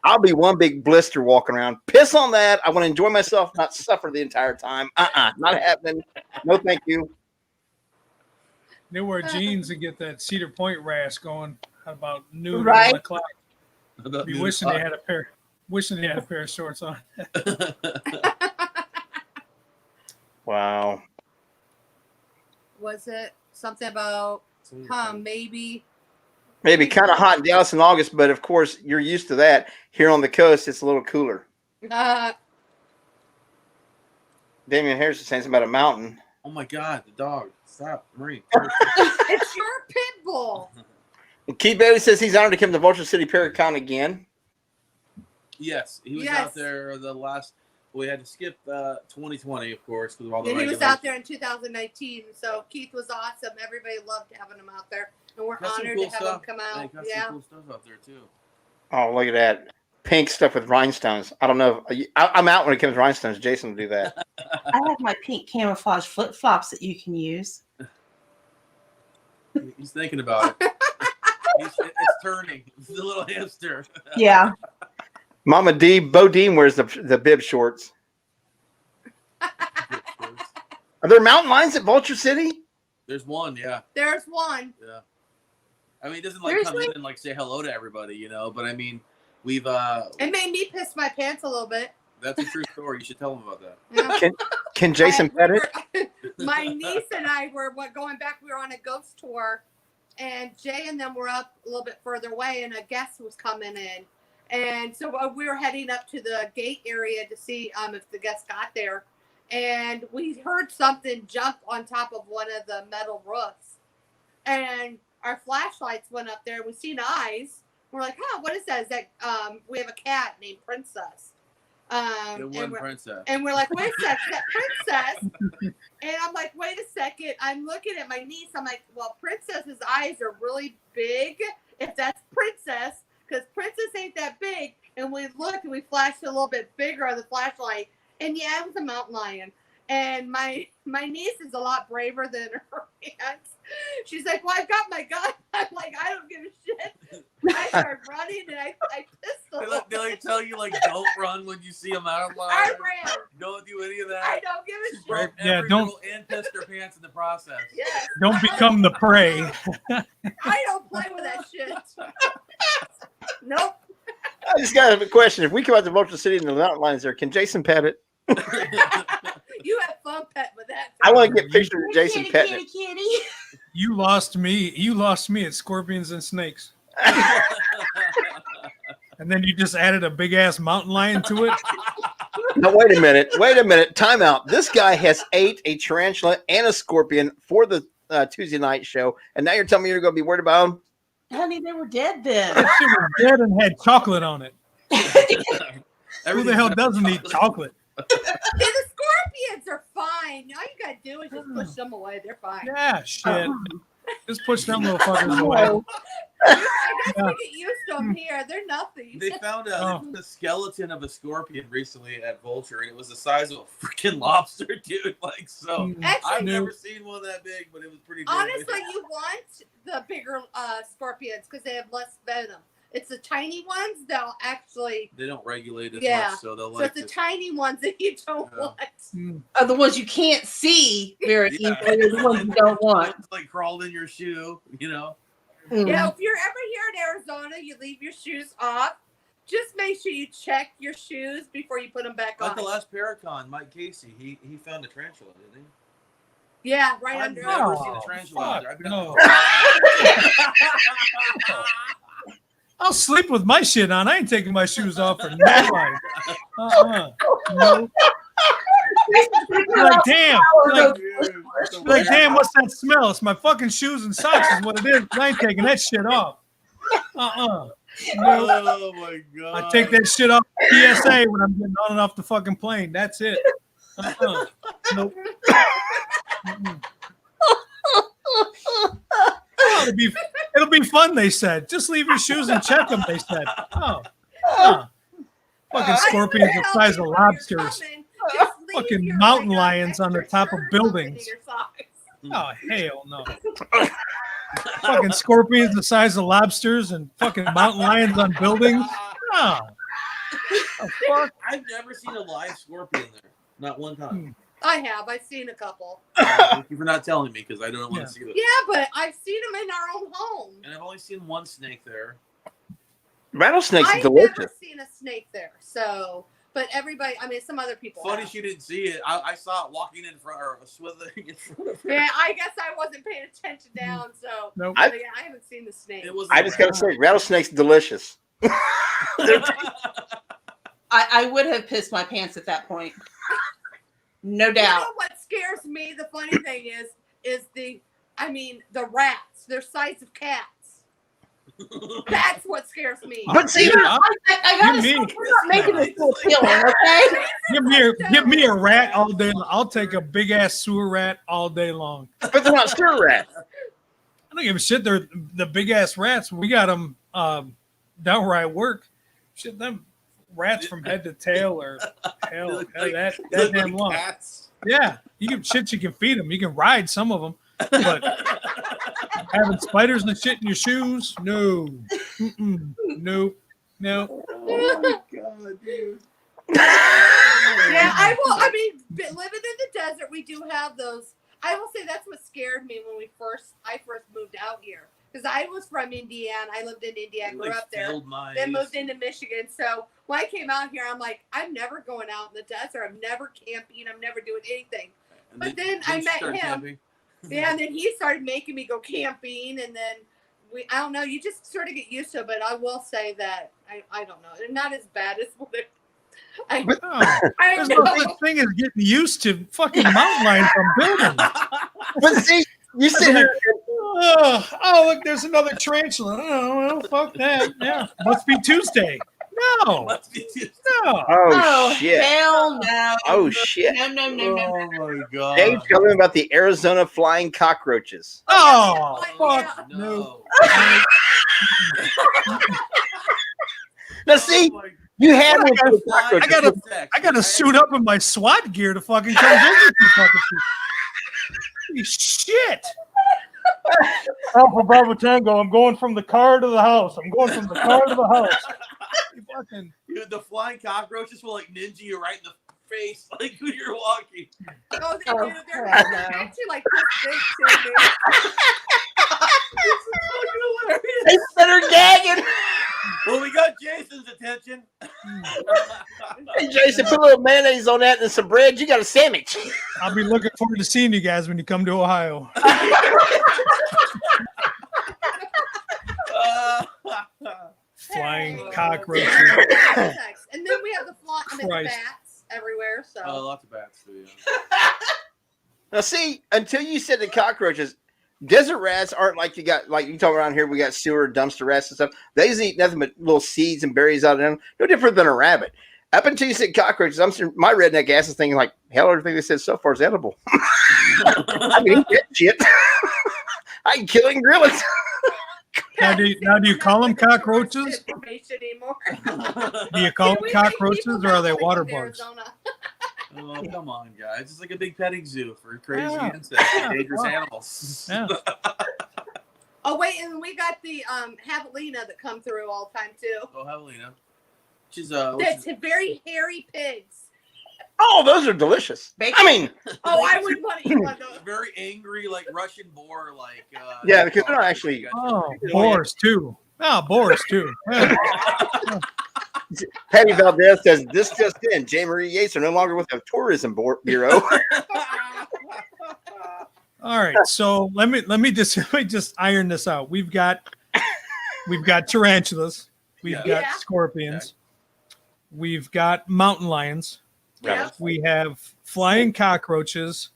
I'll be one big blister walking around. Piss on that. I want to enjoy myself, not suffer the entire time. Not happening. No, thank you. They wear jeans and get that Cedar Point rash going about noon, Right. 1 o'clock. Be wishing they had a pair of shorts on. Wow. Was it something about maybe Maybe kind of hot in Dallas in August, but of course you're used to that. Here on the coast, it's a little cooler. Damian Harris is saying something about a mountain. Oh my God, the dog! Stop, Marie. it's your pit bull. And Keith Bailey says he's honored to come to Vulture City Paracon again. Yes, he was out there the last. We had to skip 2020, of course, because of all the. And he was regulations. out there in 2019, so Keith was awesome. Everybody loved having him out there, and we're Got some honored cool to have stuff. him come out. Got Yeah. some cool stuff out there too. Oh, look at that. Pink stuff with rhinestones. I don't know. I'm out when it comes to rhinestones. Jason will do that. I have my pink camouflage flip flops that you can use. He's thinking about it. It's turning. It's the little hamster. Yeah. Mama D, Bo Dean wears the bib shorts. Are there mountain lions at Vulture City? There's one, yeah. There's one. Yeah. I mean, it doesn't like come in and like say hello to everybody, you know. But I mean, we've. It made me piss my pants a little bit. That's a true story. You should tell them about that. Yeah. Can Jason pet it? My niece and I were going back. We were on a ghost tour, and Jay and them were up a little bit further away, and a guest was coming in, and so we were heading up to the gate area to see if the guest got there, and we heard something jump on top of one of the metal roofs, and our flashlights went up there. We seen eyes. We're like, "Huh, what is that?" Is that we have a cat named Princess. Princess. And we're like, wait a second, that Princess. And I'm like, wait a second. I'm looking at my niece. I'm like, well, Princess's eyes are really big. If that's Princess, because Princess ain't that big. And we looked and we flashed a little bit bigger on the flashlight. And yeah, it was a mountain lion. And my niece is a lot braver than her aunt. She's like, well, I've got my gun. I'm like, I don't give a shit. I start running and I pistol. They like tell you like don't run when you see a mountain lion. I ran. Don't do any of that. I don't give a shit. Broke Yeah, every don't- little and pissed her pants in the process. Yes. Don't become the prey. I don't play with that shit. Nope. I just got a question. If we come out to Vulture City and the mountain lions there, can Jason pet it? You have fun pet with that. I want to get pictures of Jason Kitty, petting kitty, it. kitty. You lost me. You lost me at scorpions and snakes. And then you just added a big ass mountain lion to it. No, wait a minute. Time out. This guy has ate a tarantula and a scorpion for the Tuesday night show, and now you're telling me you're going to be worried about them? Honey, they were dead then. That shit was dead and had chocolate on it. Who the hell doesn't eat chocolate? Yeah, the scorpions are fine. All you gotta do is just push them away. They're fine. Yeah, shit. Just push them little fuckers away. I guess we get used to them here. They're nothing. They found a skeleton of a scorpion recently at Vulture, and it was the size of a freaking lobster, dude. Like, so Actually, I've never seen one that big, but it was pretty big. honestly, you want the bigger scorpions because they have less venom. It's the tiny ones that'll actually. They don't regulate as Yeah. much, so they'll So like. it's the tiny ones that you don't want. Are the ones you can't see very Yeah. easily, the ones you don't want. It's like crawled in your shoe, you know. Yeah, if you're ever here in Arizona, you leave your shoes off. Just make sure you check your shoes before you put them back Like on. the last Paracon, Mike Casey, he found a tarantula, didn't he? Yeah, right I've under never it. seen a tarantula out there. I've no. got I'll sleep with my shit on. I ain't taking my shoes off for nobody. No. Like, damn. Like, damn, what's that smell? It's my fucking shoes and socks is what it is. I ain't taking that shit off. No. Oh my god! I take that shit off PSA when I'm getting on and off the fucking plane. That's it. Nope. Oh, it'll be fun, they said. Just leave your shoes and check them, they said. Fucking scorpions the size of lobsters. Fucking mountain lions on the top of buildings. Oh, hell no. Fucking scorpions the size of lobsters and fucking mountain lions on buildings. No. Oh, fuck. I've never seen a live scorpion there. Not one time. I have. I've seen a couple. Thank you for not telling me because I don't want to see them. Yeah, but I've seen them in our own home. And I've only seen one snake there. Rattlesnakes are I've delicious. never seen a snake there. So, but everybody, I mean, some other people. Funny have. she didn't see it. I saw it walking in front or swithing in front of her. Yeah, I guess I wasn't paying attention down. So, Nope. but yeah, I haven't seen the snake. It was. I just gotta say, rattlesnakes delicious. I would have pissed my pants at that point. No doubt. You know what scares me? The funny thing is the rats. They're size of cats. That's what scares me. But see, I gotta say, we're not making this so appealing, okay? Give me a rat all day. I'll take a big ass sewer rat all day long. but they're not sewer rats. I don't give a shit. They're the big ass rats. We got them down where I work. Shit, them rats from head to tail are hell that damn long. Cats. Yeah, you can feed them. You can ride some of them, but having spiders and shit in your shoes, no, nope, no. Oh my god, dude. Yeah, I will. I mean, living in the desert, we do have those. I will say that's what scared me when I first moved out here because I was from Indiana. I lived in Indiana, grew up there, then moved into Michigan. So when I came out here, I'm like, I'm never going out in the desert. I'm never camping. I'm never doing anything. But then I met him. Camping. Yeah, and then he started making me go camping, and then I don't know, you just sort of get used to it. But I will say that I don't know, they're not as bad as what it. I There's no such thing as getting used to fucking mountain lions on buildings. But see, you sit here. Oh, look, there's another tarantula. Oh, well, fuck that. Yeah, must be Tuesday. No. No. Oh shit! Hell no. Oh shit! No. Oh my god. Dave's telling about the Arizona flying cockroaches. Oh, Yeah. fuck No. Now see, Oh my you had one for the God. cockroaches. I gotta suit up in my SWAT gear to fucking come visit you fucking Holy shit. Alpha Bravo Tango, I'm going from the car to the house. I'm going from the car to the house. You fucking Dude, the flying cockroaches will like ninja you right in the face, like when you're walking. Oh, they do. They're hell no. actually like this big too, dude. This is fucking hilarious. They started gagging. Well, we got Jason's attention. Hey, Jason, put a little mayonnaise on that and some bread. You got a sandwich. I'll be looking forward to seeing you guys when you come to Ohio. Flying cockroaches. And then we have the Christ. bats everywhere. So Lots of bats too. Yeah. Now, see, until you said the cockroaches, Desert rats aren't like you talk around here. We got sewer dumpster rats and stuff. They just eat nothing but little seeds and berries out of them. No different than a rabbit. Up until you said cockroaches, my redneck ass is thinking like, hell, everything they said so far is edible. I can eat that shit. I can kill it and grill it. Now, do you call them cockroaches? Do you call them cockroaches or are they water bugs? Oh, come on, guys. It's like a big petting zoo for crazy insects and dangerous animals. Yeah. Oh, wait, and we got the javelina that come through all the time, too. Oh, javelina. She's That's very hairy pigs. Oh, those are delicious. I mean, oh, I wouldn't want to eat one of those. Very angry, like Russian boar, like. Yeah, because they're not actually. Oh, boars too. Oh, boars too. Yeah. Patty Valdez says this just in: J. Marie Yates are no longer with the Tourism Bureau. All right, so let me just iron this out. We've got tarantulas, we've got scorpions, we've got mountain lions, we have flying cockroaches,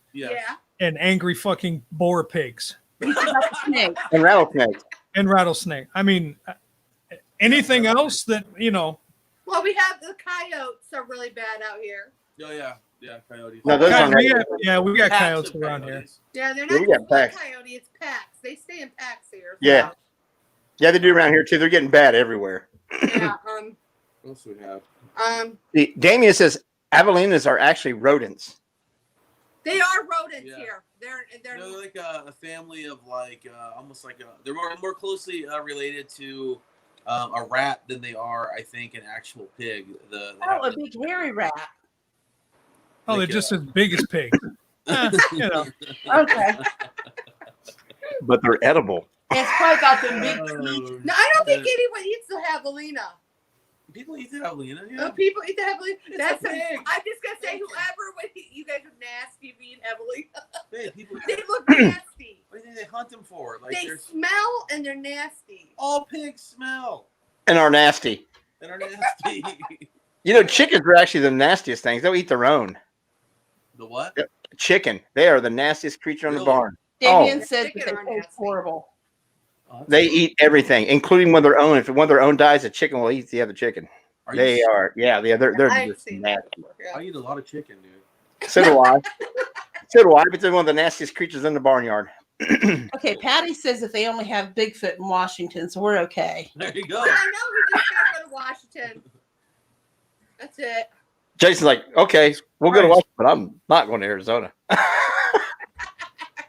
and angry fucking boar pigs, and rattlesnakes. And rattlesnake. I mean, anything else that you know? Well, we have the coyotes are really bad out here. Oh yeah, coyotes. No, those aren't we got coyotes around here. Yeah, they're not just one coyote, it's packs. They stay in packs here. Yeah. Yeah, they do around here too. They're getting bad everywhere. Yeah. What else do we have? Damien says javelinas are actually rodents. They are rodents here. They're like a family of like almost like they're more closely related to a rat than they are, I think, an actual pig. A big hairy rat. Oh, they're just as big as pigs. You know. Okay. But they're edible. It's probably got the big teeth. No, I don't think anyone eats the javelina. People eat the javelina. Yeah. People eat the javelina. That's a pig. I'm just gonna say, whoever you guys are nasty being javelina. Hey, they look nasty. What do they hunt them for? Like they smell and they're nasty. All pigs smell and are nasty. You know, chickens are actually the nastiest things. They'll eat their own. The what? Chicken. They are the nastiest creature in the barn. Damien says that they taste horrible. They eat everything, including when their own. If one of their own dies, a chicken will eat the other chicken. They're just nasty. I eat a lot of chicken, dude. So do I. But they're one of the nastiest creatures in the barnyard. Okay, Patty says that they only have Bigfoot in Washington, so we're okay. There you go. I know we just gotta go to Washington. That's it. Jason's like, okay, we'll go to Washington, but I'm not going to Arizona.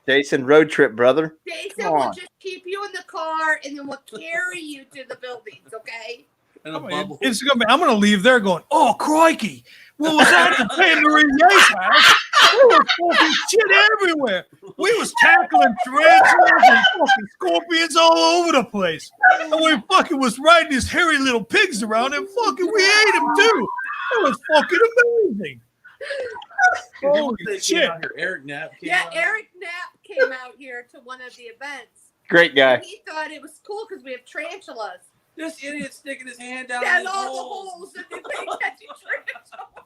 Jason, road trip, brother. Jason will just keep you in the car, and then we'll carry you to the buildings, okay? I'm going to leave there going, oh, crikey. What was that in J. Marie Yates house? There was fucking shit everywhere. We was tackling tarantulas and fucking scorpions all over the place. And we fucking was riding these hairy little pigs around and fucking we ate them too. It was fucking amazing. Holy shit. Eric Knapp came out. Eric Knapp came out here to one of the events. Great guy. And he thought it was cool because we have tarantulas. This idiot sticking his hand down in all the holes and they catching tarantulas.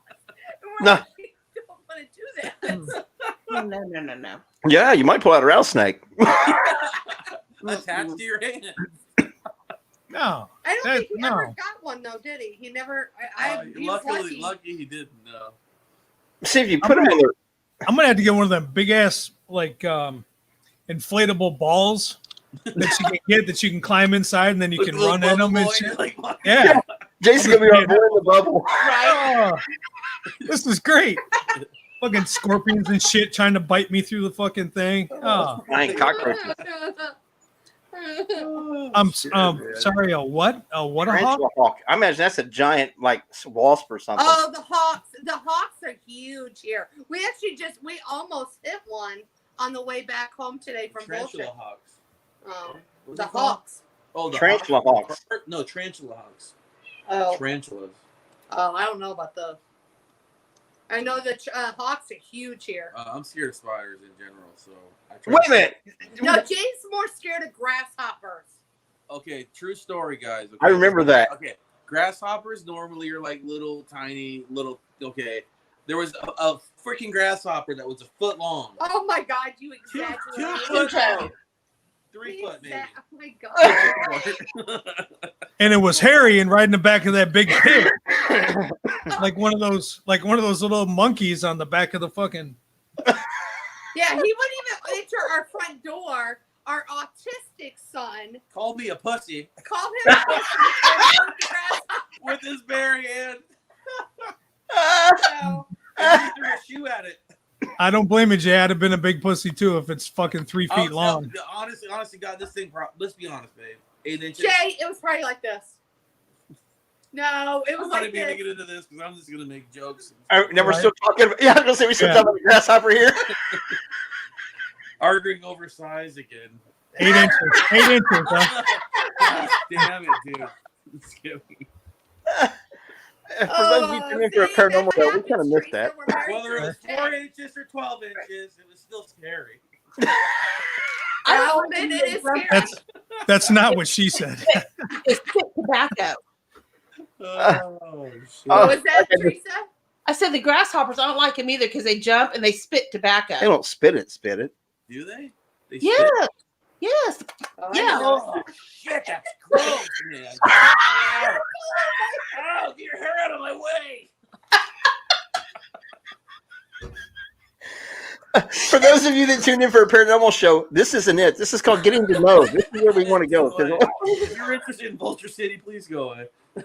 No. We don't want to do that. No. Yeah, you might pull out a rattlesnake. Attached to your hand. No. I don't think he ever got one though, did he? He never. He was lucky he didn't. See if you put him in there. I'm gonna have to get one of them big ass like inflatable balls that you can get that you can climb inside and then you can run in them and shit. Yeah. Jason's gonna be on board in the bubble. Right. Oh, this is great. Fucking scorpions and shit trying to bite me through the fucking thing. Oh. Flying cockroaches. I'm sorry. A what? A what? A hawk? I imagine that's a giant like wasp or something. Oh, the hawks! The hawks are huge here. We almost hit one on the way back home today from tarantula bullshit. Hawks. Oh, the hawks. Oh, the tarantula hawks. No, tarantula hawks. Oh, tarantulas. Oh, I don't know about those. I know the hawks are huge here. I'm scared of spiders in general, so. Wait a minute. No, Jane's more scared of grasshoppers. Okay, true story, guys. Okay. I remember that. Okay, grasshoppers normally are like little, tiny, little. Okay, there was a freaking grasshopper that was a foot long. Oh my God, you exaggerated. 2 foot long. 3 foot, maybe. Oh my god. And it was hairy and right in the back of that big pig, like one of those little monkeys on the back of the fucking. Yeah, he wouldn't even enter our front door. Our autistic son Called me a pussy called him a pussy with his bare hand. so, And he threw a shoe at it. I don't blame you, Jay. I'd have been a big pussy too if it's fucking 3 feet long. Honestly, God, this thing. Let's be honest, babe. 8 inches. Jay, it was probably like this. No, it was I'm not like even gonna this. get into this because I'm just gonna make jokes. Now we're still talking about, yeah, I was gonna say we still talking about the grasshopper here. Arguing over size again. 8 inches. 8 inches, huh? God damn it, dude. It's scary. For those of you tuning in for a paranormal show, we kind of missed that. Whether it was 4 inches or 12 inches, it was still scary. Well, then it is scary. That's not what she said. It's spit tobacco. Oh, shit. Oh, was that Teresa? I said the grasshoppers, I don't like them either because they jump and they spit tobacco. They don't spit it. Do they? They Yeah. spit? Yes. Oh, Yeah. Oh, shit, that's gross, man. Oh, get your hair out of my way. For those of you that tuned in for a paranormal show, this isn't it. This is called Getting to Know. This is where we want to go. If you're interested in Vulture City, please go away. We're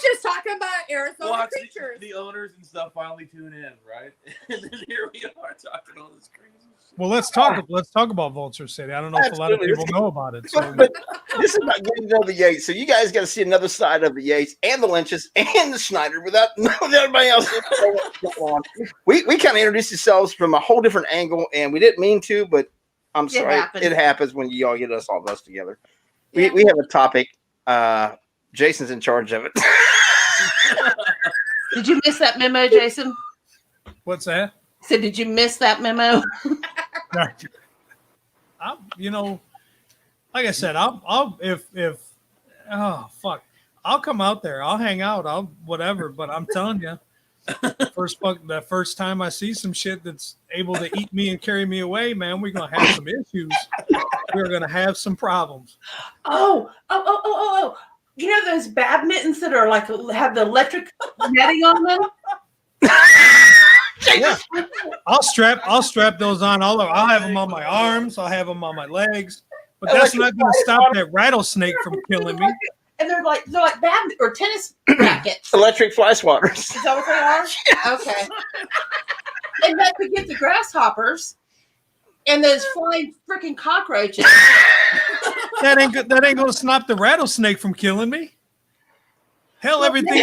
just talking about Arizona Watch creatures. the owners and stuff finally tune in, right? And then here we are talking all this crazy shit. Well, let's talk about Vulture City. I don't know if a lot of Absolutely. people know about it. So. But this is about getting to know the Yates. So you guys got to see another side of the Yates and the Lynches and the Schneider without everybody else. We kind of introduced ourselves from a whole different angle, and we didn't mean to, but I'm sorry. happens. It happens when you all get us all of us together. Yeah. We have a topic. Jason's in charge of it. Did you miss that memo, Jason? What's that? I said, did you miss that memo? Like I said, I'll I'll come out there. I'll hang out. I'll whatever. But I'm telling you, the first time I see some shit that's able to eat me and carry me away, man, we're gonna have some issues. We're gonna have some problems. Oh. You know those badmintons that are like have the electric netting on them? Yeah. I'll strap those on. I'll have them on my arms. I'll have them on my legs. But that's not going to stop that rattlesnake from killing me. And they're like badminton or tennis rackets. Electric fly swatters. Is that what they are? Okay. And that could get the grasshoppers and those flying freaking cockroaches. That ain't going to stop the rattlesnake from killing me. Hell, everything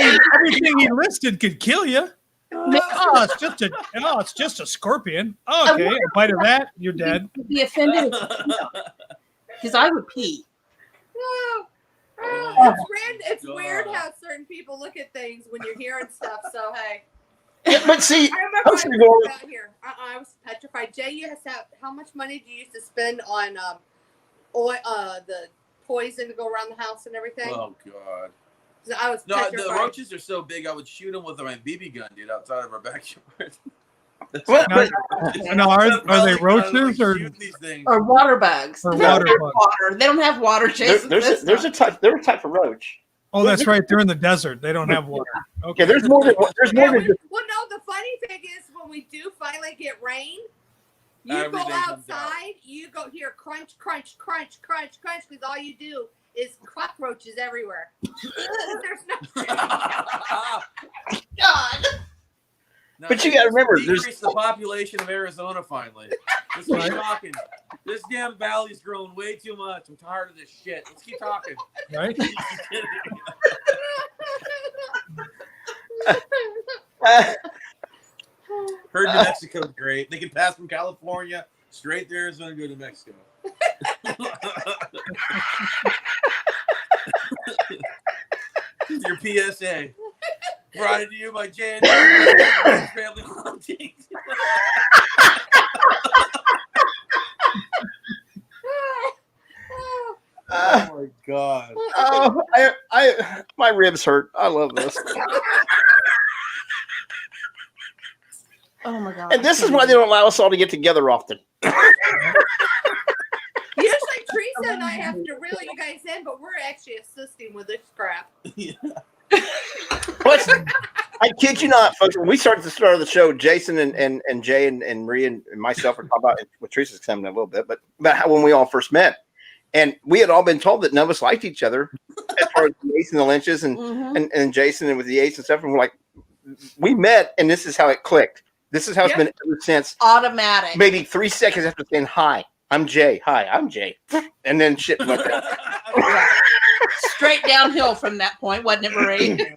he listed could kill you. Oh, it's just a scorpion. Okay, a bite of that, you're dead. You'd be offended because I would pee. It's weird how certain people look at things when you're hearing stuff. So hey, But see, I remember I was when gonna I go- was out here. I was petrified. Jay, you have to have, how much money do you used to spend on oil, the poison to go around the house and everything? Oh, God. So I was No, petrified. the roaches are so big, I would shoot them with my BB gun, dude, outside of our backyard. What? Now, are they roaches or these things? Or water bugs. Or They don't water have bugs. water. They don't have water, Jason. There's a type of roach. Oh, that's right. They're in the desert. They don't have water. Okay. Yeah, there's more than Well, just. no, the funny thing is when we do finally get rain, you Everything go comes out. outside, you go hear crunch, crunch, crunch, crunch, crunch, because all you do is cockroaches everywhere. There's no God. No, But you gotta remember, decrease there's- the population of Arizona finally. Let's keep talking. This damn valley's growing way too much. I'm tired of this shit. Let's keep talking. Right? Heard New Mexico's great. They can pass from California straight to Arizona and go to Mexico. Your PSA. Brought to you by Jan Family Hunting. Oh my God. Oh, my ribs hurt. I love this. Oh my God. And this is why they don't allow us all to get together often. Lisa and I have to reel you guys in, but we're actually assisting with this crap. I kid you not, folks. When we started the start of the show, Jason and Jay and Maria and myself were talking about it, with Teresa's coming in a little bit, but about how when we all first met. And we had all been told that none of us liked each other as far as the Yates and the Lynches and Jason and with the Yates and stuff. And we're like, we met and this is how it clicked. This is how it's been ever since. Automatic. Maybe 3 seconds after saying, hi, I'm Jay. Hi, I'm Jay. And then shit went down. Straight downhill from that point, wasn't it, Marie?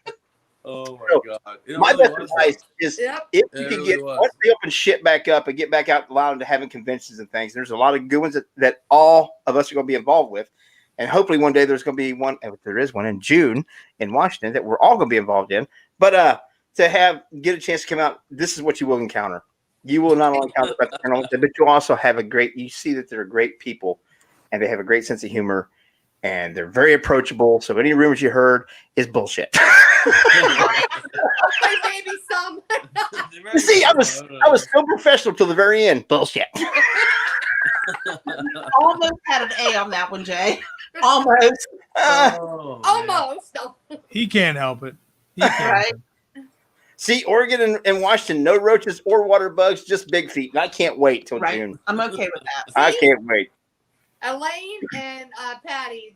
Oh my God! My best advice is if you can really get once they open shit back up and get back out loud into having conventions and things. There's a lot of good ones that all of us are going to be involved with, and hopefully one day there's going to be one. If there is one in June in Washington that we're all going to be involved in. But to get a chance to come out, this is what you will encounter. You will not only encounter the paranormal, but you also have you see that they're great people, and they have a great sense of humor, and they're very approachable. So any rumors you heard is bullshit. Maybe some. You see, I was so professional till the very end. Bullshit. Almost had an A on that one, Jay. Almost. Almost. He can't help it. He can't. Right. See, Oregon and Washington, no roaches or water bugs, just big feet. And I can't wait till Right. June. I'm okay with that. I can't wait. Elaine and Patty,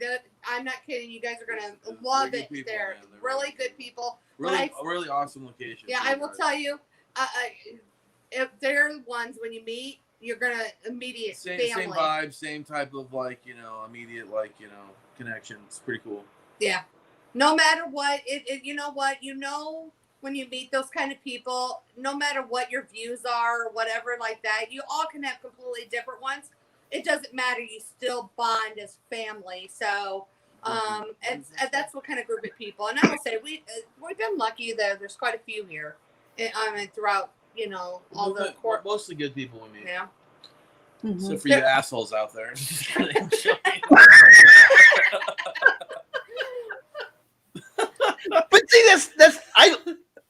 I'm not kidding. You guys are going to love it people, there. man. They're Really good people. Really awesome location. Yeah, I will tell you, if they're the ones when you meet, you're going to immediate family. Same vibe, same type of immediate connection. It's pretty cool. Yeah. No matter what, when you meet those kind of people, no matter what your views are or whatever like that, you all can have completely different ones. It doesn't matter. You still bond as family. So that's what kind of group of people. And I will say we've been lucky that there's quite a few here. Throughout all the court. Mostly good people we meet. Yeah. Except for you assholes out there. But see, that's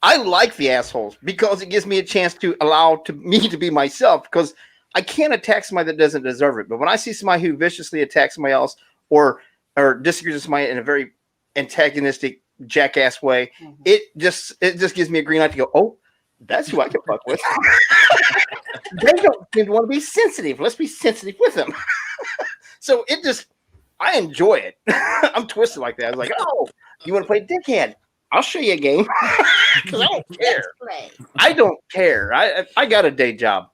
I like the assholes because it gives me a chance to allow me to be myself, because I can't attack somebody that doesn't deserve it. But when I see somebody who viciously attacks somebody else or disagrees with somebody in a very antagonistic, jackass way, it just gives me a green light to go, oh, that's who I can fuck with. They don't seem to want to be sensitive. Let's be sensitive with them. So I enjoy it. I'm twisted like that. I was like, oh, you want to play dickhead? I'll show you a game. Because I don't care. I don't care. I got a day job.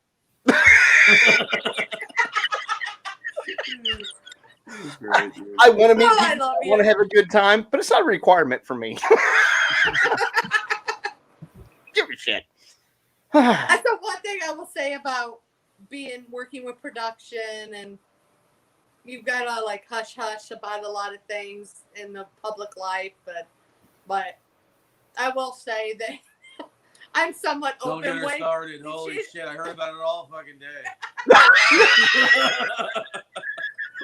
I want to meet people. I want to have a good time, but it's not a requirement for me. Give a shit. That's the one thing I will say about working with production, and you've got to hush hush about a lot of things in the public life, but I will say that I'm somewhat Don't open. get her started. Holy shit, I heard about it all fucking day.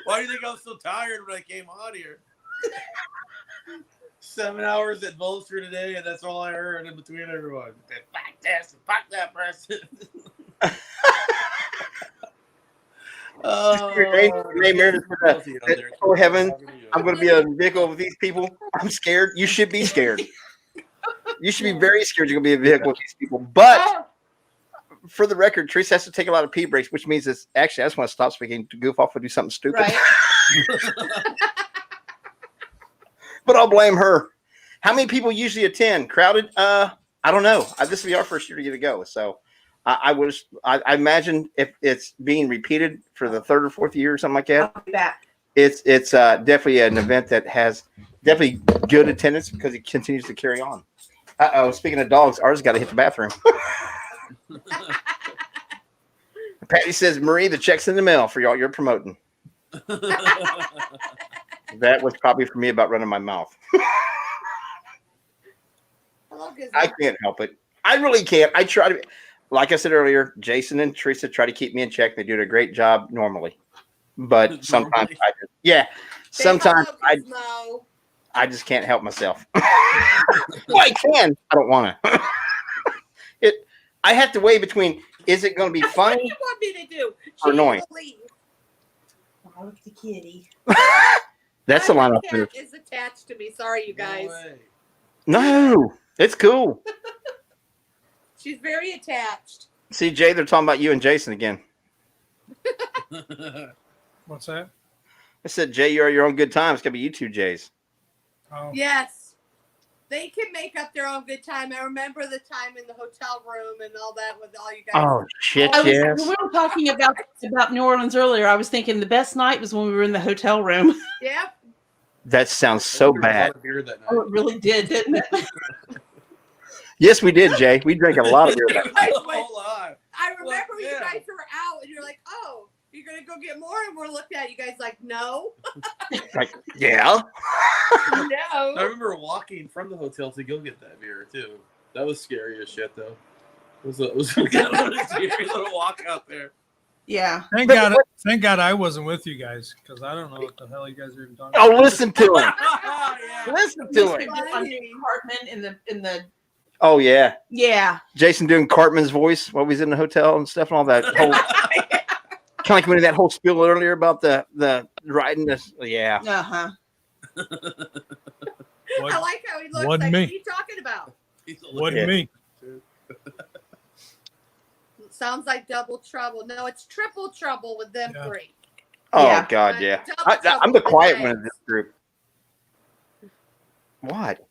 Why do you think I was so tired when I came on here? 7 hours at Bolster today, and that's all I heard in between everyone. Fuck this, fuck that person. Oh heaven, I'm going to be a vehicle with these people. I'm scared. You should be scared. You should be very scared you're going to be a vehicle with these people. But for the record, Teresa has to take a lot of pee breaks, which means it's actually, I just want to stop speaking to goof off and do something stupid. Right. But I'll blame her. How many people usually attend? Crowded? I don't know. This will be our first year to get to go. So I imagine if it's being repeated for the third or fourth year or something like that, I'll be back. it's definitely an event that has definitely good attendance because it continues to carry on. Speaking of dogs, ours got to hit the bathroom. Patty says, Marie, the check's in the mail for y'all. You're promoting. That was probably for me about running my mouth. I can't help it. I really can't. I try to, like I said earlier, Jason and Teresa try to keep me in check. They do a great job normally. But sometimes sometimes I just can't help myself. Well, I can. I don't want to. I have to weigh between, is it going to be funny? What do you want me to do? Or annoying? I look at the kitty. That's the My lineup. cat is attached to me. Sorry, you guys. No, it's cool. She's very attached. See, Jay, they're talking about you and Jason again. What's that? I said, Jay, you're your own good time. It's gonna be you two Jays. Oh, Yes. They can make up their own good time. I remember the time in the hotel room and all that with all you guys. Oh shit! When Yes. we were talking about New Orleans earlier, I was thinking the best night was when we were in the hotel room. Yep. That sounds so There was a lot bad. of beer that night. Oh, it really did, didn't it? Yes, we did, Jay. We drank a lot of beer. That night. A whole lot. I remember yeah. you guys were out and you're like, oh, you're going to go get more? And we're looking at you guys like, no. Like, yeah. I No. remember walking from the hotel to go get that beer too. That was scary as shit though. It was a scary little walk out there. Yeah. thank God I wasn't with you guys because I don't know what the hell you guys are even talking Oh, about. listen to him. Yeah. Listen to him. Cartman in the Oh yeah, yeah. Jason doing Cartman's voice while we was in the hotel and stuff and all that whole. Kind of like when we did that whole spiel earlier about the riding this. Yeah. Uh-huh. I like how he looks. Wasn't Like, me. what are you talking about? Wasn't me. Sounds like double trouble. No, it's triple trouble with them Yeah. three. Oh Yeah. God, yeah. Double trouble I'm the with quiet Jays. one of this group. What?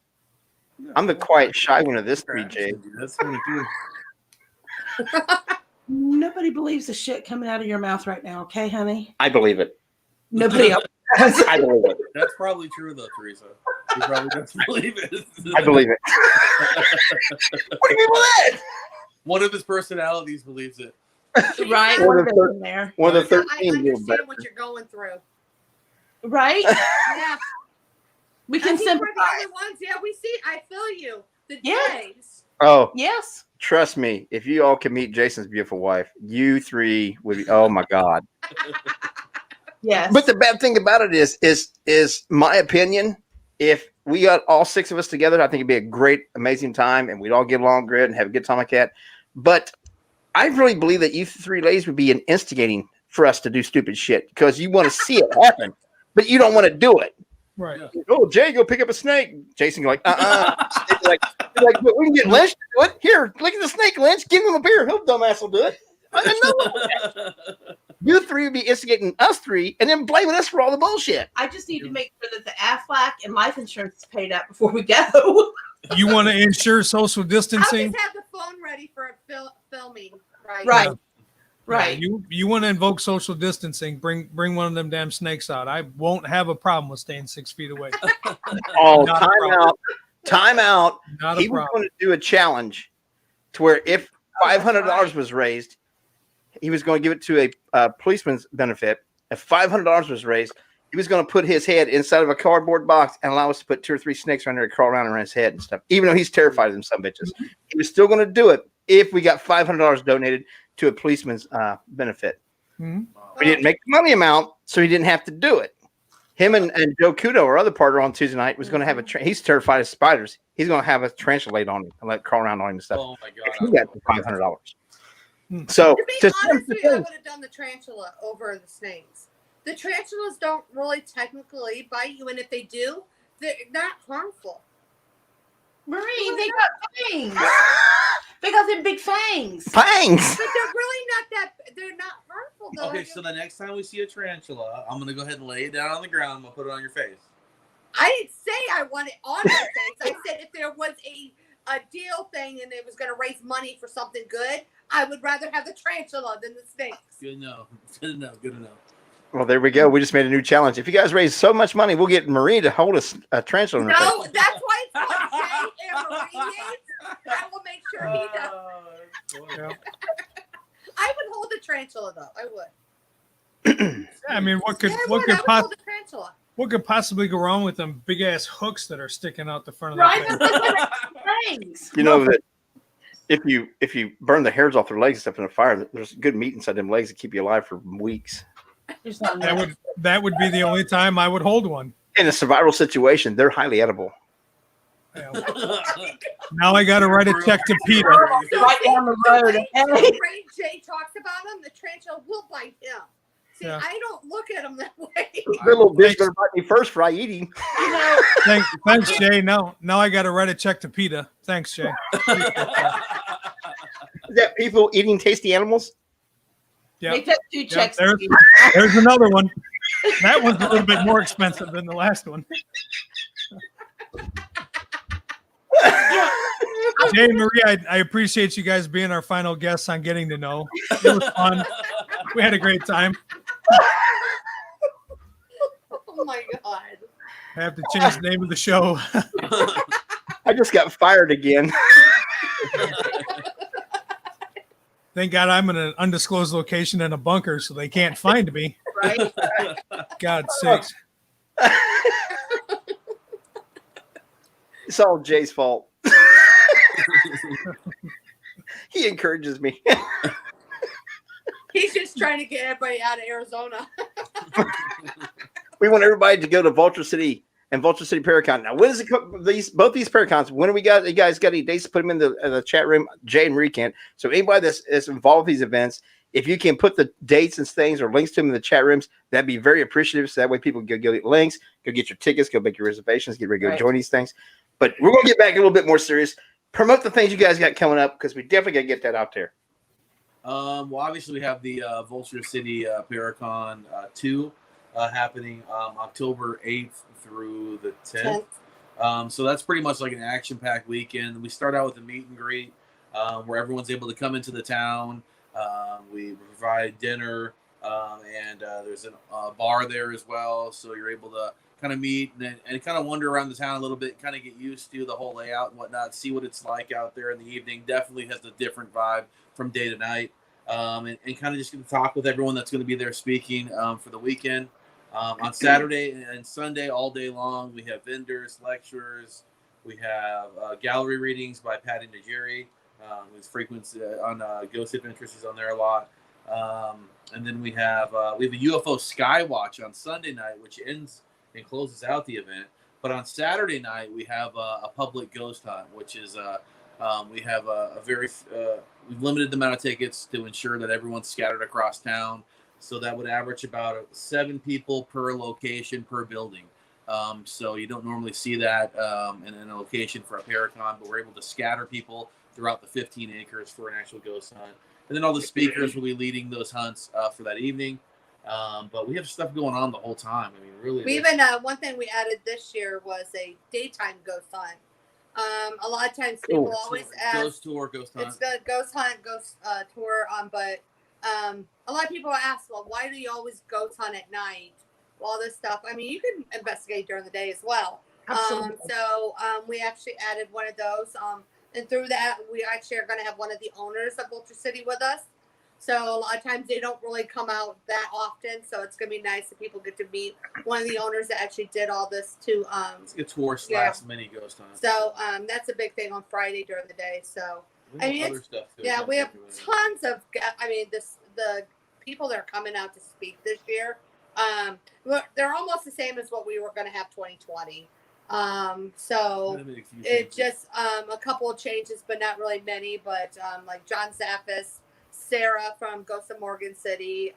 I'm the quiet, shy one of this three, Jay. That's what we do. Nobody believes the shit coming out of your mouth right now, okay, honey? I believe it. Nobody else does. I believe it. That's probably true though, Teresa. You probably don't believe it. I believe it. What do you mean by that? One of his personalities believes it. Right? One of We're the in there. One of the I 13 little understand better. what you're going through. Right? Yeah. We I can think we're the sympathize. only ones. Yeah, we see. I feel you. The Yes. Jays. Oh, Yes. trust me, if you all can meet Jason's beautiful wife, you three would be. Oh my God! Yes. But the bad thing about it is my opinion. If we got all six of us together, I think it'd be a great, amazing time, and we'd all get along good and have a good time like that. But I really believe that you three ladies would be instigating for us to do stupid shit because you want to see it happen, but you don't want to do it. Right. Oh, Jay, go pick up a snake. Jason, go like, like, but we can get Lynch to do it. Here, look at the snake, Lynch. Give him a beer. He'll dumbass will do it. I know. You three would be instigating us three and then blaming us for all the bullshit. I just need to make sure that the Aflac and life insurance is paid up before we go. You want to ensure social I distancing? always have the phone ready for filming. Right. Right. Yeah. Right. Yeah, you want to invoke social distancing? Bring one of them damn snakes out. I won't have a problem with staying 6 feet away. Oh, Not a problem. time out. Not He a was problem. going to do a challenge to where if $500 was raised, he was going to give it to a policeman's benefit. If $500 was raised, he was going to put his head inside of a cardboard box and allow us to put 2 or 3 snakes around there to crawl around his head and stuff. Even though he's terrified of them some bitches, he was still going to do it if we got $500 donated to a policeman's benefit. Mhm. We didn't make the money amount, so he didn't have to do it. Him and Joe Kudo, our other partner on Tuesday night, was going to have he's terrified of spiders. He's going to have a tarantula laid on him and let it crawl around on him and stuff. Oh my He god. got the $500. Hmm. So To be to honest with you, I would have done the tarantula over the snakes. The tarantulas don't really technically bite you, and if they do, they're not harmful. Marie, they got fangs. They got them big fangs. fangs. But they're really not that. They're not harmful though. Okay, so the next time we see a tarantula, I'm gonna go ahead and lay it down on the ground. I'm gonna put it on your face. I didn't say I want it on my face. I said if there was a deal thing and it was going to raise money for something good, I would rather have the tarantula than the snakes. Good enough. Good enough. Good enough. Well, there we go. We just made a new challenge. If you guys raise so much money, we'll get Marie to hold a tarantula in her No, face. that's why it's called Jay and Marie Yates. I will make sure he does. Yeah. I would hold the tarantula though. I would. I mean, what could Yeah, I what would. could I would pos- hold the tarantula. what could possibly go wrong with them big ass hooks that are sticking out the front of Right? their That's face? what they got fangs. You know that if you burn the hairs off their legs and stuff in a fire, there's good meat inside them legs that keep you alive for weeks. There's not That enough. would be the only time I would hold one. In a survival situation, they're highly edible. Yeah. Now I got to write a check to Peter. Right down the road. The Hey. way Jay talks about him, the tarantula will bite him. See, Yeah. I don't look at them that way. The little bitch better bite me first before I eat him. You know, Thanks, Jay. Now I got to write a check to PETA. Thanks, Jay. Is that people eating tasty animals? Yeah. make that 2 checks. There's another one. That one's a little bit more expensive than the last one. Jay and Marie, I appreciate you guys being our final guests on Getting to Know. It was fun. We had a great time. Oh my god. I have to change the name of the show. I just got fired again. Thank God I'm in an undisclosed location in a bunker, so they can't find me. Right? God's sakes. It's all Jay's fault. He encourages me. He's just trying to get everybody out of Arizona. We want everybody to go to Vulture City and Vulture City Paracon. Now, when is it? Both these Paracons. When do we got? You guys got any dates to put them in the chat room? Jay and Marie can. So anybody that's involved with these events, if you can put the dates and things or links to them in the chat rooms, that'd be very appreciative. So that way people can go get links, go get your tickets, go make your reservations, get ready to go join these things. But we're gonna get back a little bit more serious. Promote the things you guys got coming up because we definitely got to get that out there. Well, obviously we have the Vulture City Paracon 2 happening October 8th through the 10th. So that's pretty much like an action-packed weekend. We start out with a meet and greet where everyone's able to come into the town. We provide dinner, and there's a bar there as well. So you're able to kind of meet and kind of wander around the town a little bit, kind of get used to the whole layout and whatnot, see what it's like out there in the evening. Definitely has a different vibe from day to night. And kind of just going to talk with everyone that's going to be there speaking for the weekend. On Saturday and Sunday, all day long, we have vendors, lecturers. We have gallery readings by Patty Najeri, who's frequent on Ghost Adventures. He's on there a lot. And then we have a UFO Skywatch on Sunday night, which ends and closes out the event. But on Saturday night, we have a public ghost hunt, which is we have we've limited the amount of tickets to ensure that everyone's scattered across town. So that would average about 7 people per location per building. So you don't normally see that in a location for a Paracon, but we're able to scatter people throughout the 15 acres for an actual ghost hunt. And then all the speakers will be leading those hunts for that evening. But we have stuff going on the whole time. I mean, really. We even one thing we added this year was a daytime ghost hunt. A lot of times people always ask ghost tour, ghost hunt. It's the ghost hunt, ghost tour. But a lot of people ask, well, why do you always ghost hunt at night? All this stuff. I mean, you can investigate during the day as well. Absolutely. So we actually added one of those. And through that, we actually are going to have one of the owners of Vulture City with us. So a lot of times they don't really come out that often. So it's going to be nice if people get to meet one of the owners that actually did all this too. It's a tour / mini ghost hunt. So that's a big thing on Friday during the day. So I mean, other stuff too. yeah, we have tons of. I mean, the people that are coming out to speak this year. They're almost the same as what we were going to have 2020. So it just a couple of changes, but not really many. But like John Zaffis, Sarah from Ghost of Morgan City.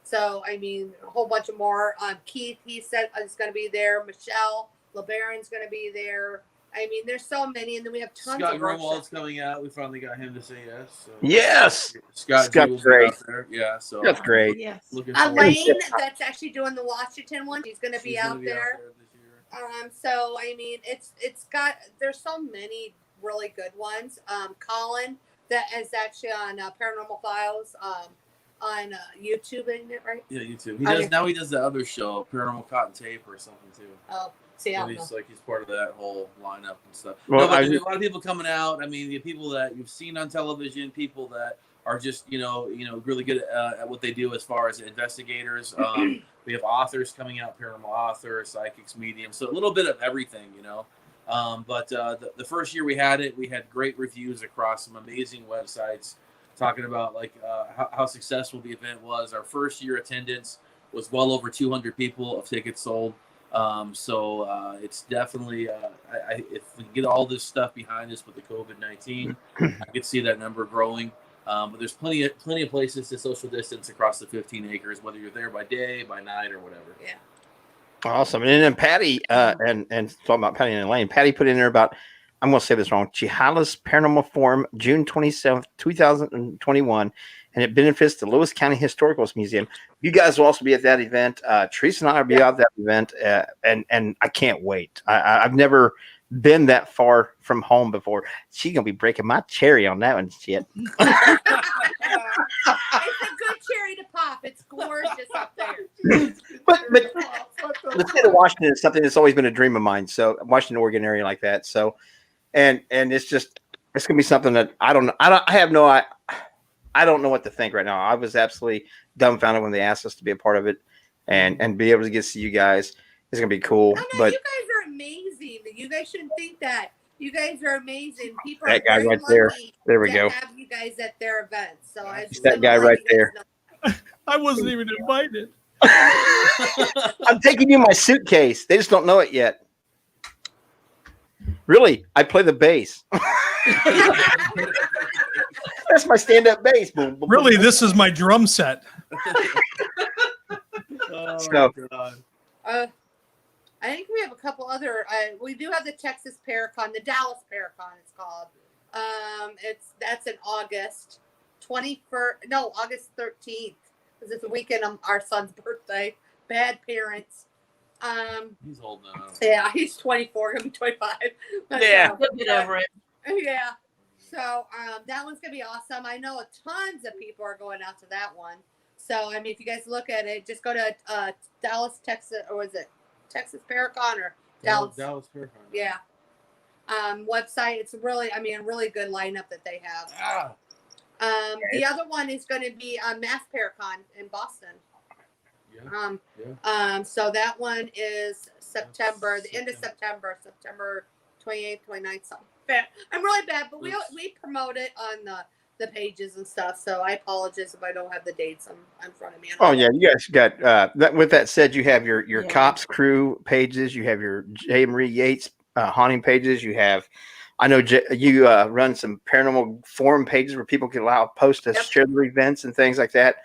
So I mean, a whole bunch of more. Keith, he said is going to be there. Michelle LeBaron's going to be there. I mean, there's so many, and then we have tons Scott of Grunwald's coming out. We finally got him to say yes. So. Yes, Scott's great. Out there. Yeah, so that's great. Yes. Elaine, that's actually doing the Washington one. She's going to be out there. this year. So I mean, it's got. There's so many really good ones. Colin, that is actually on Paranormal Files. On YouTube, isn't it right? Yeah, YouTube. He does now. He does the other show, Paranormal Cotton Tape, or something too. Oh, see, I he's part of that whole lineup and stuff. Well, but there's a lot of people coming out. I mean, the people that you've seen on television, people that are just really good at what they do as far as investigators. We have authors coming out, paranormal authors, psychics, mediums, so a little bit of everything, But the first year we had it, we had great reviews across some amazing websites talking about how successful the event was. Our first year attendance was well over 200 people of tickets sold. So it's definitely if we get all this stuff behind us with the COVID-19, I could see that number growing. But there's plenty of places to social distance across the 15 acres, whether you're there by day, by night, or whatever. Yeah. Awesome. And then Patty, and talking about Patty and Elaine, Patty put in there about, I'm going to say this wrong, Chehalis Paranormal Forum, June 27th, 2021, and it benefits the Lewis County Historical Museum. You guys will also be at that event. Teresa and I will be at that event, and I can't wait. I've never been that far from home before. She's going to be breaking my cherry on that one, shit. It's a good cherry to pop. It's gorgeous up there. But the state of Washington is something that's always been a dream of mine. So Washington, Oregon area like that. So, and it's gonna be something that I don't know what to think right now. I was absolutely dumbfounded when they asked us to be a part of it, and be able to get to see you guys. It's gonna be cool. I know, But you guys are amazing. You guys shouldn't think that. You guys are amazing. People that are guy very right there. lucky There we to go. have you guys at their events. So I just That guy wanna let right you guys there. know. I wasn't even invited. I'm taking you my suitcase. They just don't know it yet. Really, I play the bass. That's my stand-up bass. Boom, boom, Really, boom. this is my drum set. Oh, So- God. I think we have a couple other. We do have the Texas Paracon, the Dallas Paracon. It's called. That's in August 21st. No, August 13th. Because it's the weekend of our son's birthday. Bad parents. He's old now. Yeah, he's 24. Gonna be 25. But, Yeah. We'll get over it. Yeah. So that one's gonna be awesome. I know tons of people are going out to that one. So I mean, if you guys look at it, just go to Dallas, Texas, or was it Texas Paracon or Dallas? Dallas Faircon. Yeah. Website. It's really, I mean, a really good lineup that they have. Ah, The other one is going to be Mass Paracon in Boston. yeah. So that one is September, the end of September 28th, 29th, something. I'm really bad, but we promote it on the pages and stuff. So I apologize if I don't have the dates in front of me. Oh yeah, you guys got that. With that said, you have your Yeah. cops crew pages. You have your J. Marie Yates haunting pages. You have, I know you run some paranormal forum pages where people can post to Yep. share their events and things like that.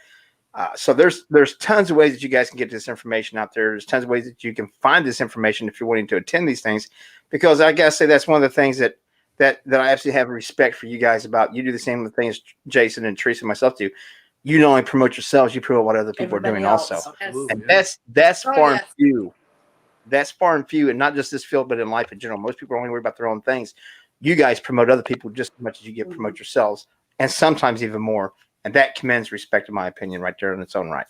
So there's tons of ways that you guys can get this information out there. There's tons of ways that you can find this information if you're wanting to attend these things. Because I gotta say that's one of the things that I absolutely have respect for you guys about. You do the same things Jason and Teresa and myself do. You not only promote yourselves, you promote what other people are doing Everybody else. also. Absolutely, And yeah. that's Oh, far yes. and few. That's far and few, and not just this field, but in life in general. Most people only worry about their own things. You guys promote other people just as much as you promote yourselves, and sometimes even more. And that commends respect, in my opinion, right there in its own right.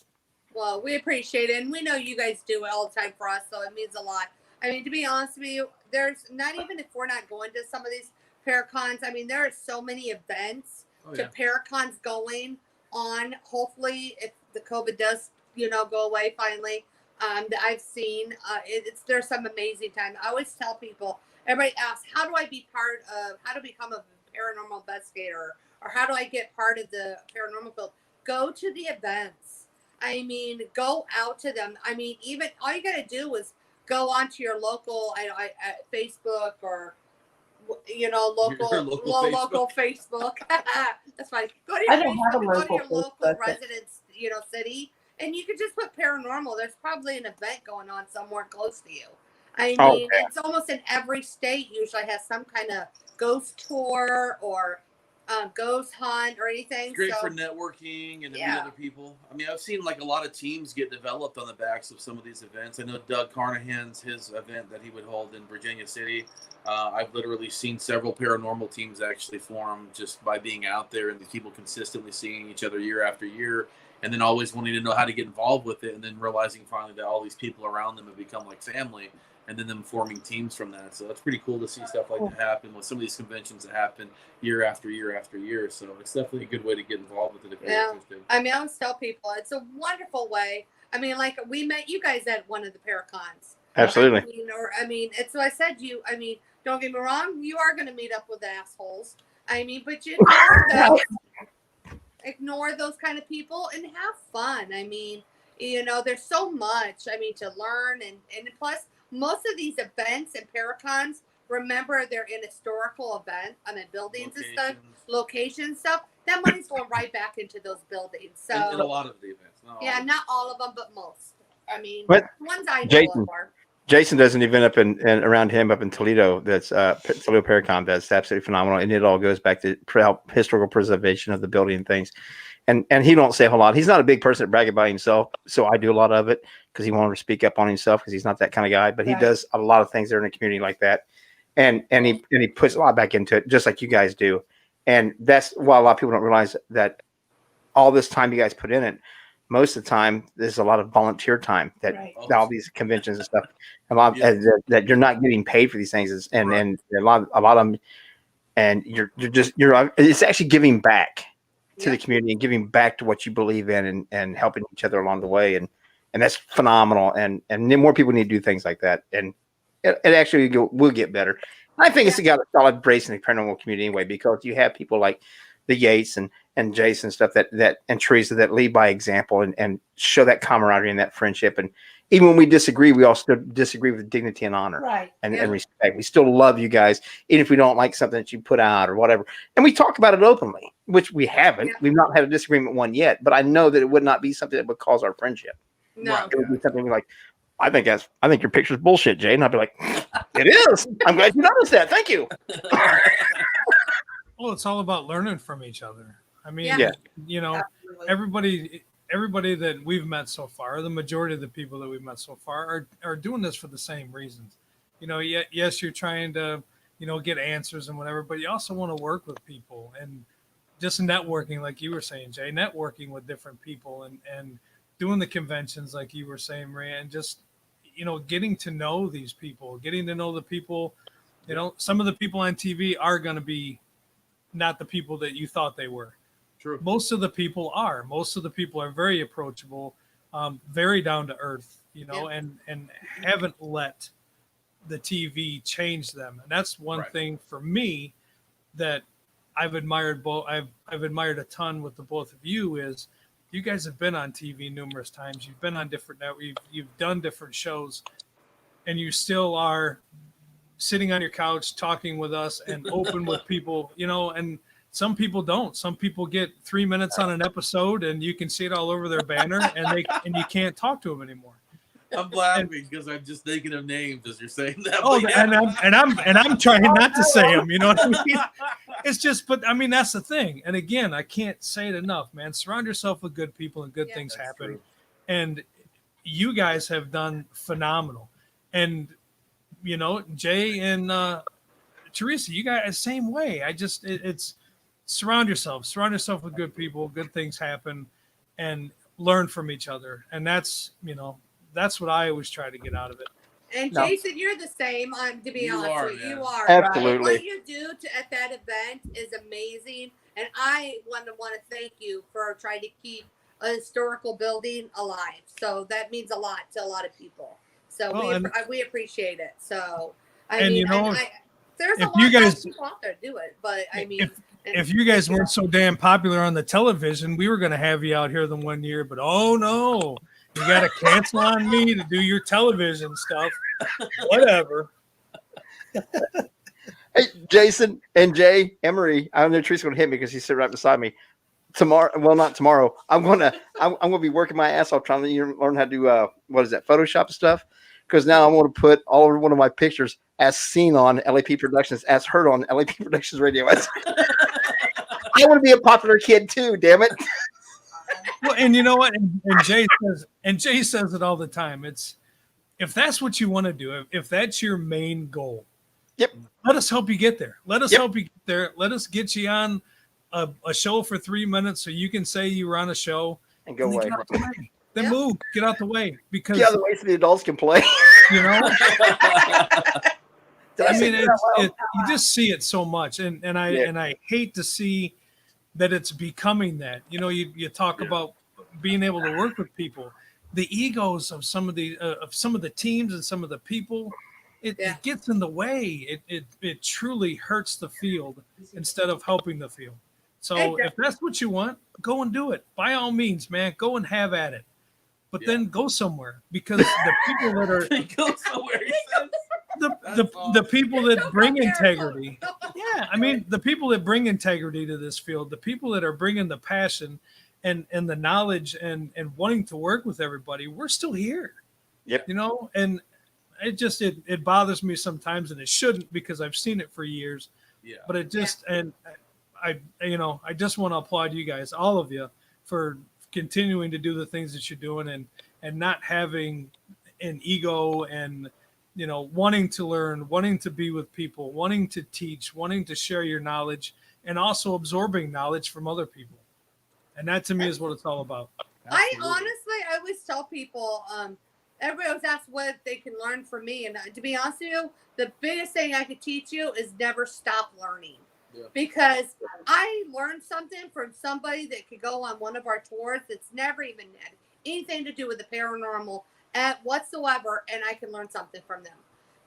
Well, we appreciate it, and we know you guys do it all the time for us, so it means a lot. I mean, to be honest with you, there's not even if we're not going to some of these Paracons. I mean, there are so many events Oh, to yeah. Paracons going on. Hopefully, if the COVID does, go away finally, that I've seen, there's some amazing time. I always tell people, everybody asks, how do I become a paranormal investigator, or how do I get part of the paranormal field? Go to the events. I mean, go out to them. I mean, even all you got to do is go onto your local Facebook or Your local Facebook. That's fine. Go to I your don't have a Facebook, go to your local local Facebook. residence, city, and you could just put paranormal. There's probably an event going on somewhere close to you. I mean, Oh, yeah. it's almost in every state usually has some kind of ghost tour or ghost hunt or anything. It's great so, for networking and to meet Yeah. other people. I mean, I've seen like a lot of teams get developed on the backs of some of these events. I know Doug Carnahan's his event that he would hold in Virginia City. I've literally seen several paranormal teams actually form just by being out there and the people consistently seeing each other year after year, and then always wanting to know how to get involved with it, and then realizing finally that all these people around them have become like family, and then them forming teams from that. So that's pretty cool to see stuff like that happen with some of these conventions that happen year after year after year. So it's definitely a good way to get involved with it if you're Yeah. interested. I mean, I always tell people it's a wonderful way. I mean, like we met you guys at one of the Paracons. Absolutely. I mean, it's what I said. Don't get me wrong. You are going to meet up with assholes. I mean, but you ignore those kind of people and have fun. I mean, there's so much. I mean, to learn and plus most of these events and Paracons. Remember, they're in historical buildings and stuff, location stuff. that money's going right back into those buildings. So in a lot of the events. yeah, not all of them, but most. I mean, But the ones I know Jason, of are. Jason does an event up in around him up in Toledo. That's Toledo Paracon. That's absolutely phenomenal, and it all goes back to historical preservation of the building and things. And he don't say a whole lot. He's not a big person to brag about himself, so I do a lot of it because he wanted to speak up on himself because he's not that kind of guy. But he does a lot of things there in the community like that, and he puts a lot back into it, just like you guys do. And that's why a lot of people don't realize that all this time you guys put in it. Most of the time, there's a lot of volunteer time that all these conventions and stuff, a lot that you're not getting paid for these things, and a lot of them, and you're it's actually giving back to the community and giving back to what you believe in and helping each other along the way, and that's phenomenal. And then more people need to do things like that, and it actually will get better. I think it's got a solid brace in the paranormal community anyway, because you have people like the Yates and Jason and stuff that and Teresa that lead by example and show that camaraderie and that friendship. And even when we disagree, we all still disagree with dignity and honor and respect. We still love you guys, even if we don't like something that you put out or whatever. And we talk about it openly, which we haven't. Yeah. We've not had a disagreement one yet, but I know that it would not be something that would cause our friendship. No. It would be something like, I think your picture's bullshit, Jay. And I'd be like, it is. I'm glad you noticed that. Thank you. Well, it's all about learning from each other. I mean, you know, Absolutely. everybody that we've met so far, the majority of the people that we've met so far are doing this for the same reasons. You know, yes, you're trying to, you know, get answers and whatever, but you also want to work with people and just networking, like you were saying, Jay, networking with different people and doing the conventions, like you were saying, Maria, and just, you know, getting to know these people, getting to know the people. You know, some of the people on TV are going to be not the people that you thought they were. True. Most of the people are. Most of the people are very approachable, very down to earth, you know, and haven't let the TV change them. And that's one thing for me that I've admired I've admired a ton with the both of you is you guys have been on TV numerous times. You've been on different networks. You've done different shows, and you still are sitting on your couch talking with us and open with people, you know, and some people don't. Some people get 3 minutes on an episode and you can see it all over their banner and you can't talk to them anymore. I'm laughing because I'm just thinking of names as you're saying that. Oh, and I'm trying not to say them, you know what I mean? It's just, but I mean, that's the thing. And again, I can't say it enough, man. Surround yourself with good people and good things happen. True. And you guys have done phenomenal. And you know, Jay and Teresa, you guys same way. It's surround yourself with good people, good things happen, and learn from each other. And that's, you know, that's what I always try to get out of it. And Jason, you're the same. To be honest with you, you are. Absolutely. What you do at that event is amazing, and I want to thank you for trying to keep a historical building alive. So that means a lot to a lot of people. So we appreciate it. So I mean, you know, there's a lot of people out there do it, but I mean, if you guys weren't so damn popular on the television, we were going to have you out here the one year. But oh no, you got to cancel on me to do your television stuff. Whatever. Hey, Jason and Jay, Emery, I know Teresa's going to hit me because he's sitting right beside me. Tomorrow, well, not tomorrow. I'm gonna be working my ass off trying to learn how to do Photoshop stuff. Because now I want to put all over one of my pictures as seen on LAP Productions, as heard on LAP Productions Radio. I want to be a popular kid too, damn it. Well, and you know what? And Jay says it all the time. It's if that's what you want to do, if that's your main goal, let us help you get there. Let us help you get there. Let us get you on a show for 3 minutes so you can say you were on a show and go away. Then move, get out the way, because get out the way so the adults can play. You know, I mean, you just see it so much, and I hate to see that it's becoming that. You know, you talk about being able to work with people, the egos of some of the teams and some of the people. It gets in the way. It truly hurts the field instead of helping the field. So if that's what you want, go and do it. By all means, man, go and have at it. But then go somewhere, because the people that are go somewhere. the people that Don't bring go there, integrity. folks. Yeah, I mean the people that bring integrity to this field, the people that are bringing the passion and the knowledge and wanting to work with everybody, we're still here. Yep. You know, and it bothers me sometimes, and it shouldn't because I've seen it for years. Yeah. But it just and I just want to applaud you guys, all of you, for continuing to do the things that you're doing and not having an ego and wanting to learn, wanting to be with people, wanting to teach, wanting to share your knowledge, and also absorbing knowledge from other people. And that to me is what it's all about. I always tell people, everybody always asks what they can learn from me. And to be honest with you, the biggest thing I could teach you is never stop learning. Yeah. Because I learned something from somebody that could go on one of our tours that's never even had anything to do with the paranormal at whatsoever, and I can learn something from them.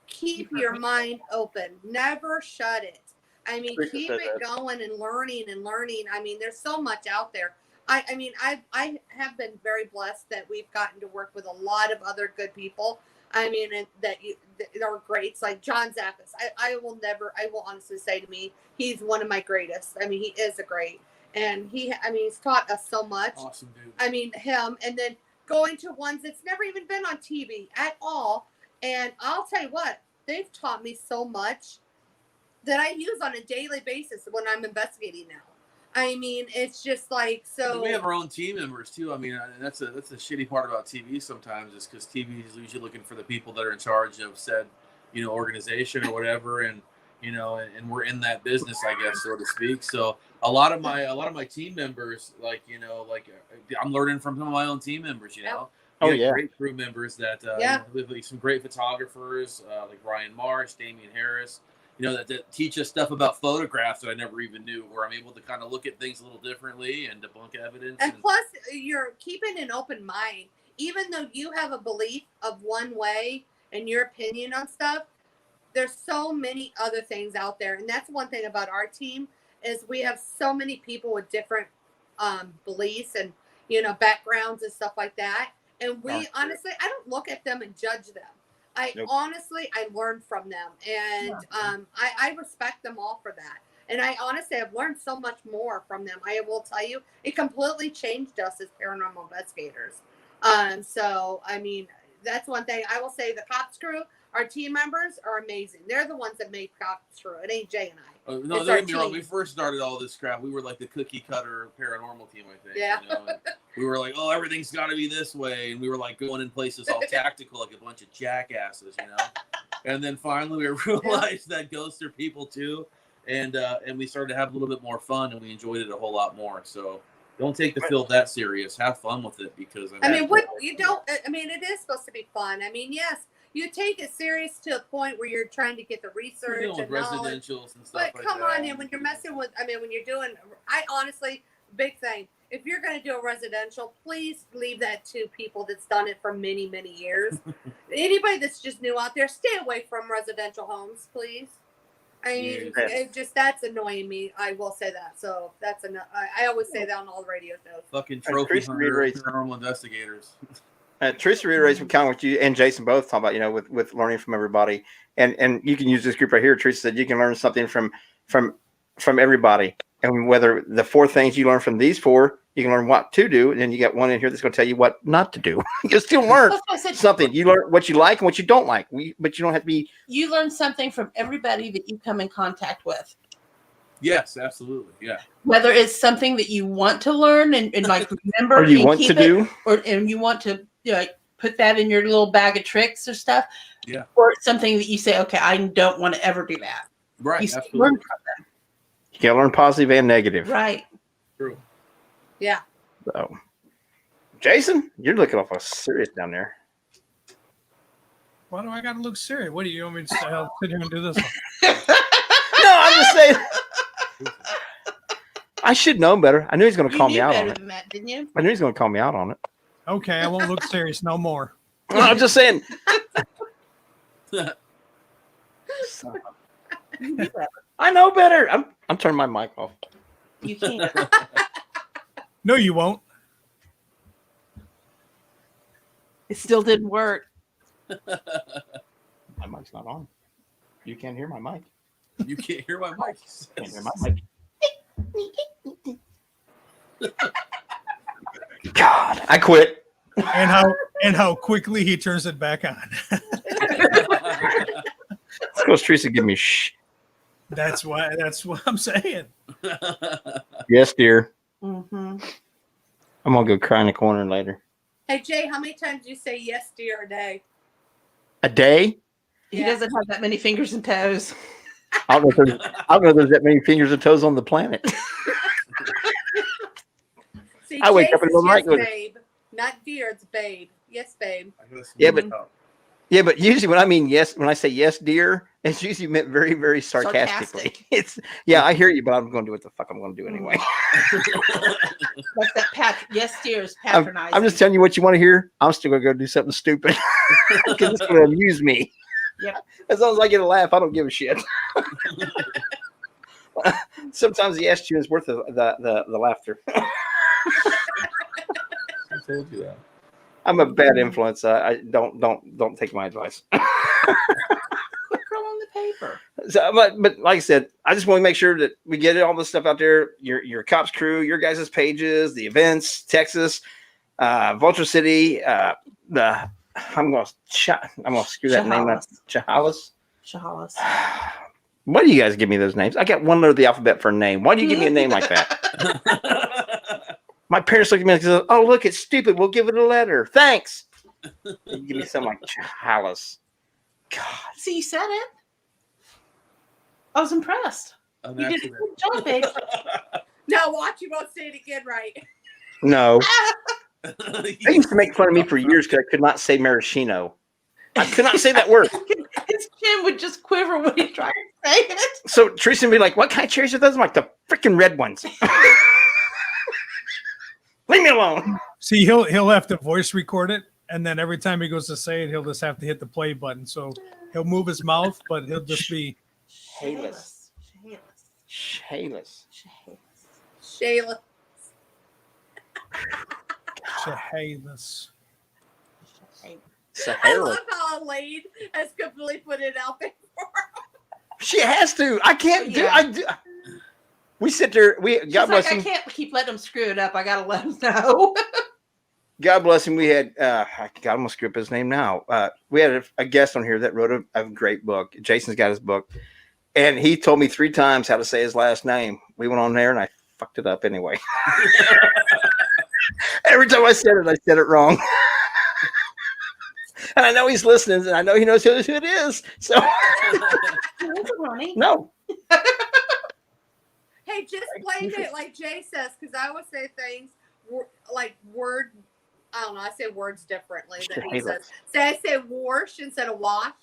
Keep your mind open. Never shut it. I mean, keep it going and learning and learning. I mean, there's so much out there. I mean, I have been very blessed that we've gotten to work with a lot of other good people. I mean, that are greats, like John Zappis. I will honestly say to me, he's one of my greatest. I mean, he is a great. And he's taught us so much. Awesome, dude. I mean, him, and then going to ones that's never even been on TV at all. And I'll tell you what, they've taught me so much that I use on a daily basis when I'm investigating now. I mean, it's just like so. We have our own team members too. I mean, that's the shitty part about TV sometimes is because TV is usually looking for the people that are in charge of said, organization or whatever, and and we're in that business, I guess, so to speak. So a lot of my team members, I'm learning from some of my own team members. Oh, We have yeah. great crew members that we have some great photographers like Ryan Marsh, Damian Harris. That teach us stuff about photographs that I never even knew, where I'm able to kind of look at things a little differently and debunk evidence. And plus, you're keeping an open mind. Even though you have a belief of one way and your opinion on stuff, there's so many other things out there. And that's one thing about our team is we have so many people with different beliefs and, backgrounds and stuff like that. And we honestly, I don't look at them and judge them. I learn from them, and I respect them all for that. And I honestly have learned so much more from them. I will tell you, it completely changed us as paranormal investigators. So I mean, that's one thing I will say. The cops crew, our team members are amazing. They're the ones that made cops crew. It ain't Jay and I. No, don't get me wrong. When we first started all this crap, we were like the cookie cutter paranormal team, I think. Yeah. And we were like, oh, everything's got to be this way. And we were like going in places all tactical, like a bunch of jackasses, And then finally we realized that ghosts are people too. And we started to have a little bit more fun and we enjoyed it a whole lot more. So don't take the field that serious. Have fun with it because it is supposed to be fun. I mean, yes. You take it serious to a point where you're trying to get the research and knowledge. Residentials and stuff But come on in when you're messing with. When you're doing. I honestly, big thing. If you're going to do a residential, please leave that to people that's done it for many, many years. Anybody that's just new out there, stay away from residential homes, please. I mean, that's annoying me. I will say that. So that's I always say that on all the radio shows. Fucking trophy hunter, paranormal investigators. Teresa reiterates kind of what you and Jason both talk about, with learning from everybody, and you can use this group right here. Teresa said you can learn something from everybody, and whether the 4 things you learn from these 4, you can learn what to do, and then you got one in here that's going to tell you what not to do. You'll still learn something. You learn what you like and what you don't like, but you don't have to be. You learn something from everybody that you come in contact with. Yes, absolutely. Yeah. Whether it's something that you want to learn and like remember, or you want to do, and you want to put that in your little bag of tricks or stuff. Yeah. Or something that you say, okay, I don't want to ever do that. Right. You absolutely. learn from them. You got to learn positive and negative. Right. True. Yeah. So, Jason, you're looking awful serious down there. Why do I got to look serious? What do you want me to say? I'll sit here and do this one. No, I'm just saying. I should know better. I knew he was going to call me out on it. Than that, didn't you? I knew he was going to call me out on it. Okay, I won't look serious no more. No, I'm just saying. I know better. I'm turning my mic off. You can't. No, you won't. It still didn't work. My mic's not on. You can't hear my mic. You can't hear my mic. Can't hear my mic. God, I quit. And how quickly he turns it back on. Let's go, Teresa. Give me shh. That's what I'm saying. Yes, dear. Mm-hmm. I'm gonna go cry in the corner later. Hey Jay, how many times do you say yes dear a day? A day? He Yeah. doesn't have that many fingers and toes. I don't know if there's that many fingers and toes on the planet. See, I wake Jay up and says I'm like, yes, babe. Not dear, it's babe. Yes, babe. Yeah, but usually when I say yes, dear, it's usually meant very, very sarcastically. Sarcastic. It's I hear you, but I'm going to do what the fuck I'm going to do anyway. Like that yes, dear is I'm patronizing. just telling you what you want to hear. I'm still going to go do something stupid because it's going to amuse me. Yep. As long as I get a laugh, I don't give a shit. Sometimes the yes, dear is worth the laughter. I told you that. I'm a bad influence. I don't take my advice. Quit rolling the paper. So, but like I said, I just want to make sure that we get all this stuff out there. Your cops crew, your guys' pages, the events, Texas, Vulture City. I'm gonna screw that name up. Chehalis. Why do you guys give me those names? I got one letter of the alphabet for a name. Why do you give me a name like that? My parents look at me and say, "Oh, look, it's stupid. We'll give it a letter. Thanks." You give me something like Chehalis. God. See, you said it. I was impressed. You did a Accident. good job, babe. Now watch, you won't say it again right. No. They used to make fun of me for years because I could not say maraschino. I could not say that word. His chin would just quiver when he tried to say it. So Teresa would be like, "What kind of cherries are those?" I'm like, "The freaking red ones." Leave me alone. See, he'll have to voice record it, and then every time he goes to say it, he'll just have to hit the play button. So he'll move his mouth, but he'll just be Shayless. Shayla. Chehalis. I Sahara. love how Elaine has completely put it out there. She has to. I can't do. Yeah. I do. We sit there. She's God bless like, I him. can't keep letting him screw it up. I gotta let him know. God bless him. We had. God, I'm gonna screw up his name now. We had a guest on here that wrote a great book. Jason's got his book, and he told me 3 times how to say his last name. We went on there, and I fucked it up anyway. Every time I said it wrong. And I know he's listening, and I know he knows who it is. So no. Hey, just blame it like Jay says, because I always say things like word. I don't know. I say words differently than he says. Say I say wash instead of wash.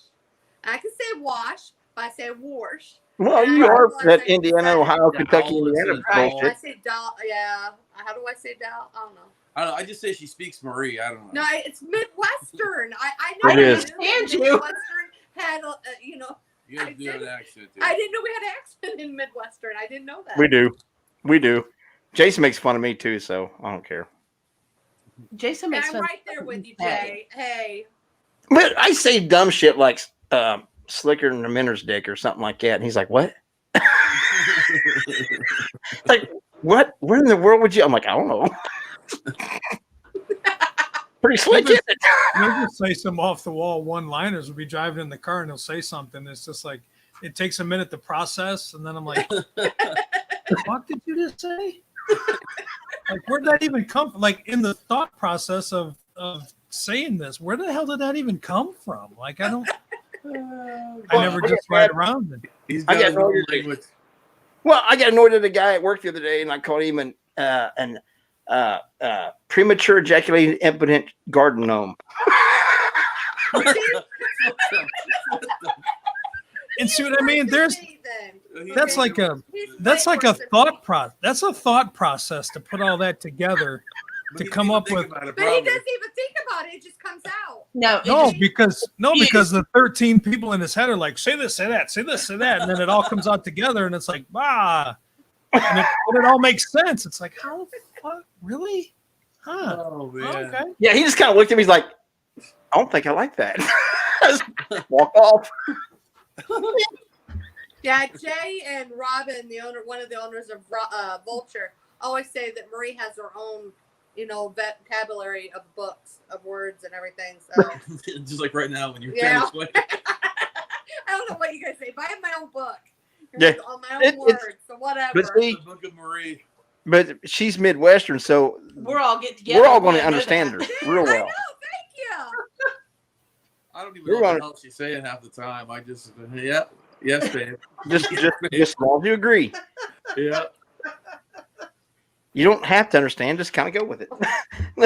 I can say wash, but I say wash. Well, you are that Indiana, Ohio, Kentucky, Indiana Right. bullshit. I say doll. Yeah. How do I say doll? I don't know. I don't know. I just say she speaks Marie. I don't know. No, it's Midwestern. I know It is. Midwestern had you know. You guys do have an accent. Dude. I didn't know we had an accent in Midwestern. I didn't know that. We do. Jason makes fun of me too, so I don't care. Jason And makes I'm fun right there with you, Jay. Hey. But I say dumb shit like slicker than a minner's dick or something like that, and he's like, "What?" Like, what? Where in the world would you? I'm like, I don't know. Pretty slick, isn't it? He'll just say some off the wall one-liners. We'll be driving in the car and he'll say something. It's just like it takes a minute to process, and then I'm like, "What did you just say?" Like, where'd that even come from? Like, in the thought process of saying this, where the hell did that even come from? Like, I don't. I never just ride around it. He's I got got his no own idea. language. Well, I got annoyed at a guy at work the other day, and I called him an premature ejaculating impotent garden gnome. And see what I mean? That's like a thought process. That's a thought process to put all that together to come up with. But he doesn't even think about it. It just comes out. No, because the 13 people in his head are like, say this, say that, say this, say that, and then it all comes out together, and it's like, and it all makes sense. It's like, how the fuck, really? Huh? Oh man. Okay. Yeah, he just kind of looked at me. He's like, "I don't think I like that." Just walk off. Yeah, Jay and Robin, one of the owners of Vulture, always say that Marie has her own, vocabulary of books, of words and everything. So Just like right now when you're Yeah. trying to explain. I don't know what you guys say. But I have my own book. Yeah. On my own words, so whatever. But see, The Book of Marie. but she's Midwestern, so We're all get together. we're all going Yeah, to I know understand her that. real I know. well. Thank you. I don't even You're know what right. the hell she's saying half the time. I just, yes, babe. Just as long as you agree. Yeah. You don't have to understand. Just kind of go with it.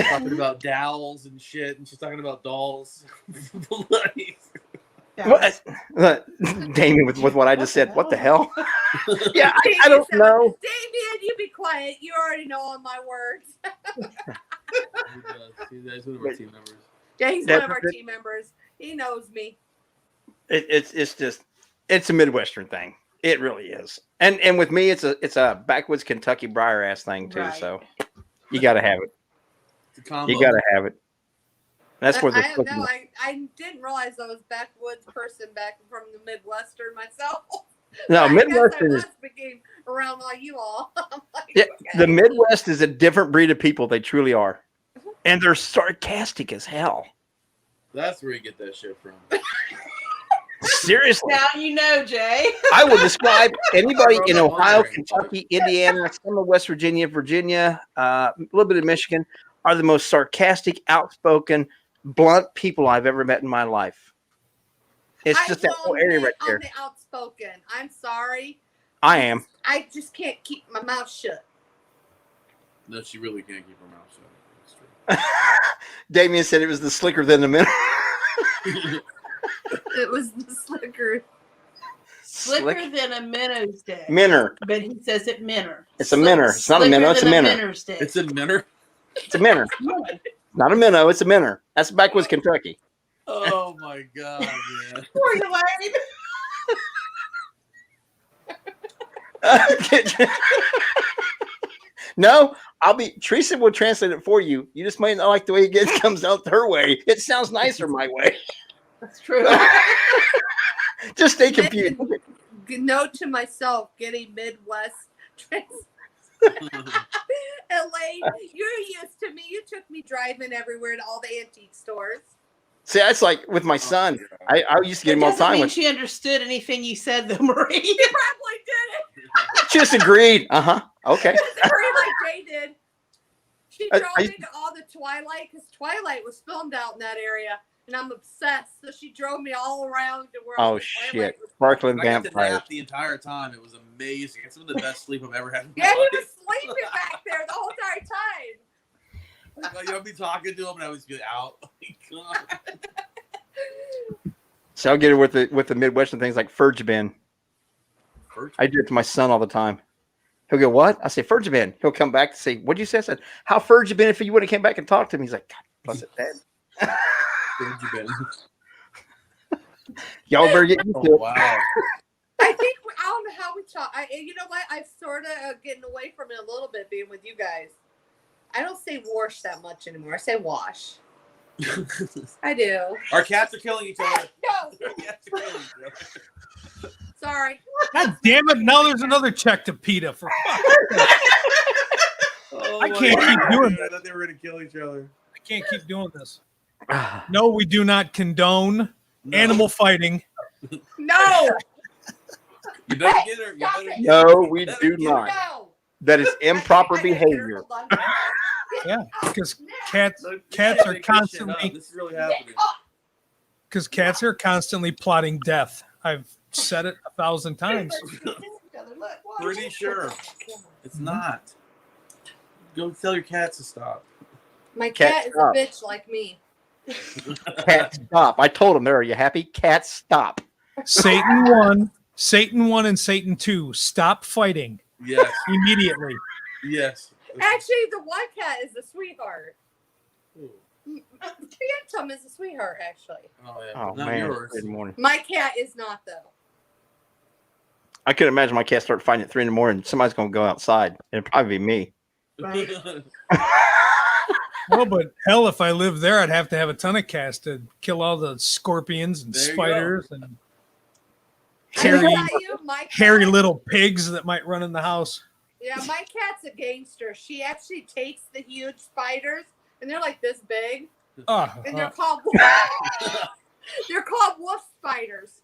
Talking about dowels and shit, and she's talking about dolls. What? Damien, with what I just said, what the hell? Yeah, I Damien don't said, know. Damien, you be quiet. You already know all my words. He's one of our team members. Yeah, he's one of our team members. He knows me. It's a Midwestern thing. It really is. And with me, it's a backwoods Kentucky briar ass thing too. Right. So you got to have it. It's a combo. You got to have it. That's where I don't know. I didn't realize I was backwoods person back from the Midwestern myself. No, I Midwestern guess is I must became around like you all. I'm like, yeah, okay. the Midwest is a different breed of people. They truly are, and they're sarcastic as hell. That's where you get that shit from. Seriously, Now you know, Jay. I will describe anybody in I'm Ohio, wondering. Kentucky, Indiana, some of West Virginia, a little bit of Michigan, are the most sarcastic, outspoken, blunt people I've ever met in my life. It's just that whole area right there. On the outspoken. I'm sorry. I am. I just can't keep my mouth shut. No, she really can't keep her mouth shut. That's true. Damien said it was the slicker than the minnow. It was the slicker. Slicker than a minnow's day. Minner. But he says it minner. It's a minner. It's not a minnow. It's a minner. Minner's day. It's a minner. It's a minner. Not a minnow. It's a minner. That's backwoods Kentucky. Oh my god, man. Poor Elaine. No, Teresa will translate it for you. You just might not like the way it comes out her way. It sounds nicer my way. That's true. Just stay confused. Note to myself, getting Midwest Elaine, you're used to me. You took me driving everywhere to all the antique stores. See, that's like with my son. I used to get It him all the doesn't time. mean With, she understood anything you said, though, Marie. He probably did just agreed. Okay. it. Very like Jay did. She I- drove I- me to all the Twilight because Twilight was filmed out in that area, and I'm obsessed. So she drove me all around to where all Oh the Twilight shit! was. Sparkling I got to vampires. nap the entire time. It was amazing. It's some of the best sleep I've ever had in my Yeah, he life. was sleeping back there the whole entire time. Like, I'd be talking to him and I was get out. God. So I'll get it with the Midwestern things like Furgebin. First, I do it to my son all the time. He'll go, "What?" I say, "Furgebin." He'll come back to say, "What'd you say?" I said, "How Furgebin if you would have came back and talked to him?" He's like, "God bless it, Dad." where'd you been? Y'all better get used to Oh, it. wow. I think I don't know how we talk. You know what? I'm sort of getting away from it a little bit being with you guys. I don't say wash that much anymore. I say wash. I do. Our cats are killing each other. No, Our cats are killing each other. sorry. God damn it! Now there's another check to PETA for fuck. Oh, I my can't keep God, doing dude. that. I thought they were going to kill each other. I can't keep doing this. No, we do not condone No. animal fighting. No, You better Hey, get her. You stop better it. get No, her. we You better do get her. not. no. That is improper I gotta get her. behavior. Hold on. Yeah, because cats Look, Cats you are can't make this shit up. constantly This is really happening. because cats are constantly plotting death. I've said it 1,000 times. Pretty sure. It's not. Go tell your cats to stop. My Cat, cat is stop. a bitch like me. Cat, stop! I told him there. Are you happy? Cat, stop! Satan 1, Satan 1, and Satan 2. Stop fighting Yes. immediately. Yes. Actually, the white cat is a sweetheart. Ooh. Phantom is a sweetheart, actually. Oh, yeah. Oh Not man! yours. Good morning. My cat is not, though. I could imagine my cat start fighting at 3 a.m. Somebody's gonna go outside. It'd probably be me. Well, but hell, if I lived there, I'd have to have a ton of cats to kill all the scorpions and There you spiders. And hairy, I tell you, my hairy cat- little pigs that might run in the house. Yeah, my cat's a gangster. She actually takes the huge spiders, and they're like this big, and they're called they're called wolf spiders,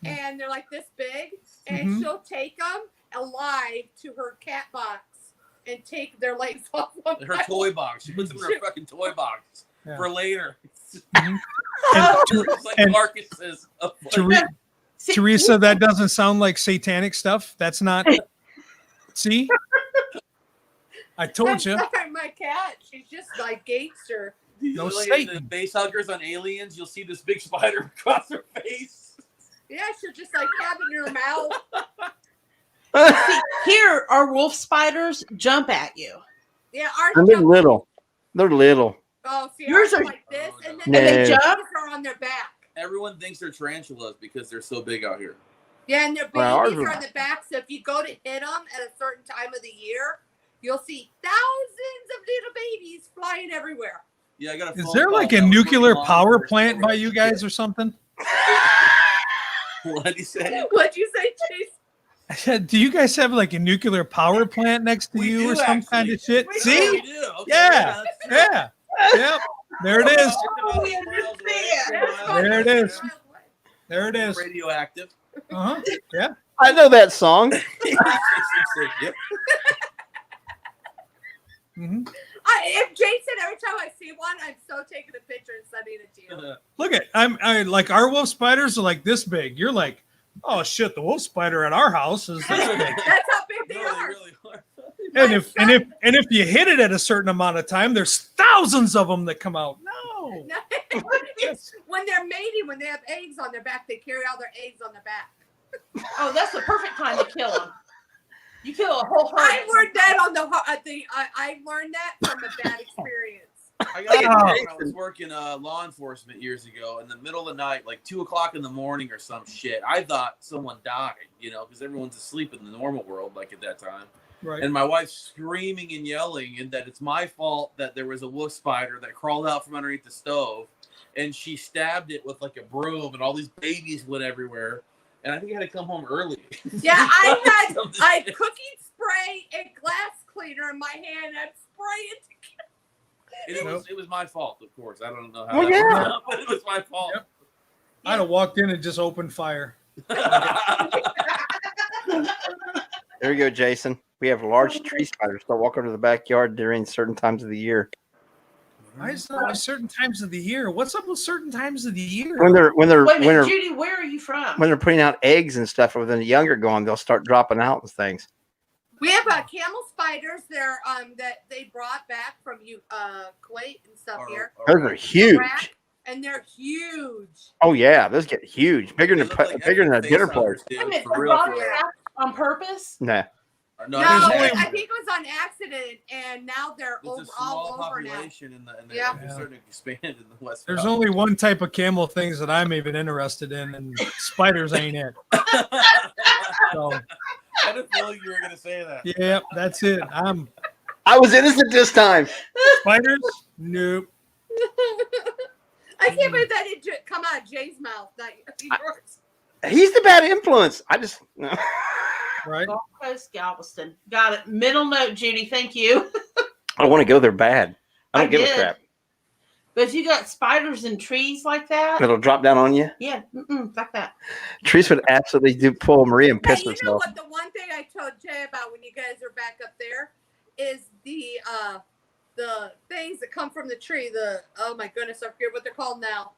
and they're like this big, and she'll take them alive to her cat box and take their legs off of Her toy box. She puts them in her fucking toy box for later. And, It's like and carcasses. Teresa, that doesn't sound like satanic stuff. That's not. See, I told you. That's not my cat. She's just like gangster. No Like Satan. the face huggers on Aliens, you'll see this big spider across her face. Yeah, she'll just like have it in her mouth. See, here, our wolf spiders jump at you. Yeah, ours. And they're jump- little. They're little. Oh, see, Yours ours are- like this, and then No. And they they jump. are on their back. Everyone thinks they're tarantulas because they're so big out here. Yeah, and their Well, ours babies are- are on the back. So if you go to hit them at a certain time of the year, you'll see thousands of little babies flying everywhere. Yeah, I got a Is phone there call like a that was nuclear from law power enforcement. plant by you guys or something? What did he say? What'd you say, Chase? I said, do you guys have like a nuclear power plant next to We you do, or some kind actually. of shit? We Oh, See? we do. Okay, Yeah. that's true. Yeah. Yep. There it is. Oh, we understand. There it is. There it is. Radioactive. Uh-huh. Yeah. I know that song. Yep. hmm If Jason, every time I see one, I'm so taking a picture and sending it to you. Look at I like our wolf spiders are like this big. You're like, oh shit, the wolf spider at our house is this big. That's how big they No, they are. really are. And if you hit it at a certain amount of time, there's thousands of them that come out. No. It's when they're mating, when they have eggs on their back, they carry all their eggs on their back. Oh, that's the perfect time to kill them. You kill a whole herd. I learned that on I learned that from a bad experience. I got Oh. when I was working law enforcement years ago in the middle of the night, like 2:00 in the morning or some shit. I thought someone died, because everyone's asleep in the normal world, like at that time. Right. And my wife's screaming and yelling, and that it's my fault that there was a wolf spider that crawled out from underneath the stove, and she stabbed it with like a broom, and all these babies went everywhere. And I think I had to come home early. Yeah, I Some had shit. cooking spray and glass cleaner in my hand. I'm spraying. And it was my fault, of course. I don't know how. Well, that worked yeah. out, but it was my fault. Yep. I'd have walked in and just opened fire. There you go, Jason. We have large tree spiders that walk over to the backyard during certain times of the year. Why is there always certain times of the year? What's up with certain times of the year? When they're Wait a minute, when Judy, where are you from? they're putting out eggs and stuff, or when the younger going, they'll start dropping out and things. We have camel spiders there that they brought back from Kuwait and stuff here. Those are huge. Iraq, and they're huge. Oh yeah, those get huge, bigger They than look like bigger than a face dinner huggers, plate. dude, Wait a minute, for they real, brought for it real. out on purpose? Nah. No, No, there's I only- think it was on accident, and now they're it's a all small over now. population, and they're Yeah. starting to expand in the West. There's Valley. only one type of camel things that I'm even interested in, and spiders ain't it. So I had a feeling you were going to say that. yeah, that's it. I'm I was innocent this time. spiders. Nope. I can't believe that didn't come out of Jay's mouth. Not yours. He's the bad influence. I just Right. Gulf Coast, Galveston. Got it. Middle note, Judy. Thank you. I don't want to go there bad. I don't I give a did. crap. But if you got spiders in trees like that, It'll drop down on you. yeah, fuck that. Trees would absolutely do pull Maria and Hey, piss you know herself. what? The one thing I told Jay about when you guys are back up there is the things that come from the tree. Oh my goodness, I forget what they're called now.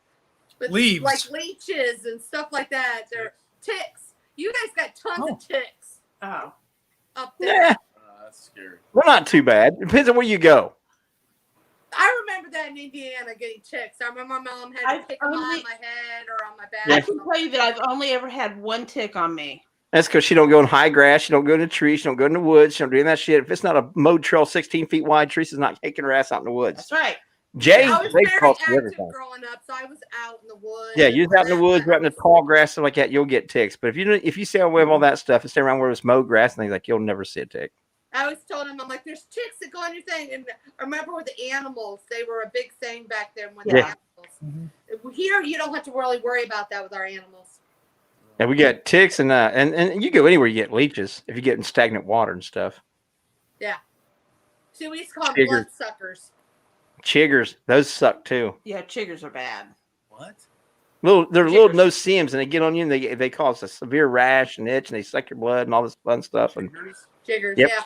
But Leaves. like leeches and stuff like that. They're ticks. You guys got tons of ticks Oh. up there. Yeah, That's scary. we're not too bad. Depends on where you go. I remember that in Indiana getting ticks. I remember my mom had to I've pick them on only- my head or on my back. I can tell you that I've only ever had one tick on me. That's because she don't go in high grass. She don't go in the trees. She don't go in the woods. She don't do any of that shit. If it's not a mowed trail 16 feet wide, Teresa's not taking her ass out in the woods. That's right. Jay, I was they very cross active everything. growing up, so I was out in the woods. Yeah, you're out in the woods, right in the tall grass, stuff like that. You'll get ticks. But if you stay away from all that stuff and stay around where it's mowed grass and things like, you'll never see a tick. I always told him, I'm like, there's ticks that go on your thing. And I remember with the animals, they were a big thing back then with the Yeah. animals. Here, you don't have to really worry about that with our animals. And we got ticks and you go anywhere you get leeches if you get in stagnant water and stuff. So we used to call them Chiggers. bloodsuckers. Chiggers, those suck too. Yeah, chiggers are bad. What? They're little Chiggers. no seams, and they get on you, and they cause a severe rash and itch, and they suck your blood and all this fun stuff. And Jiggers, Yep. yeah.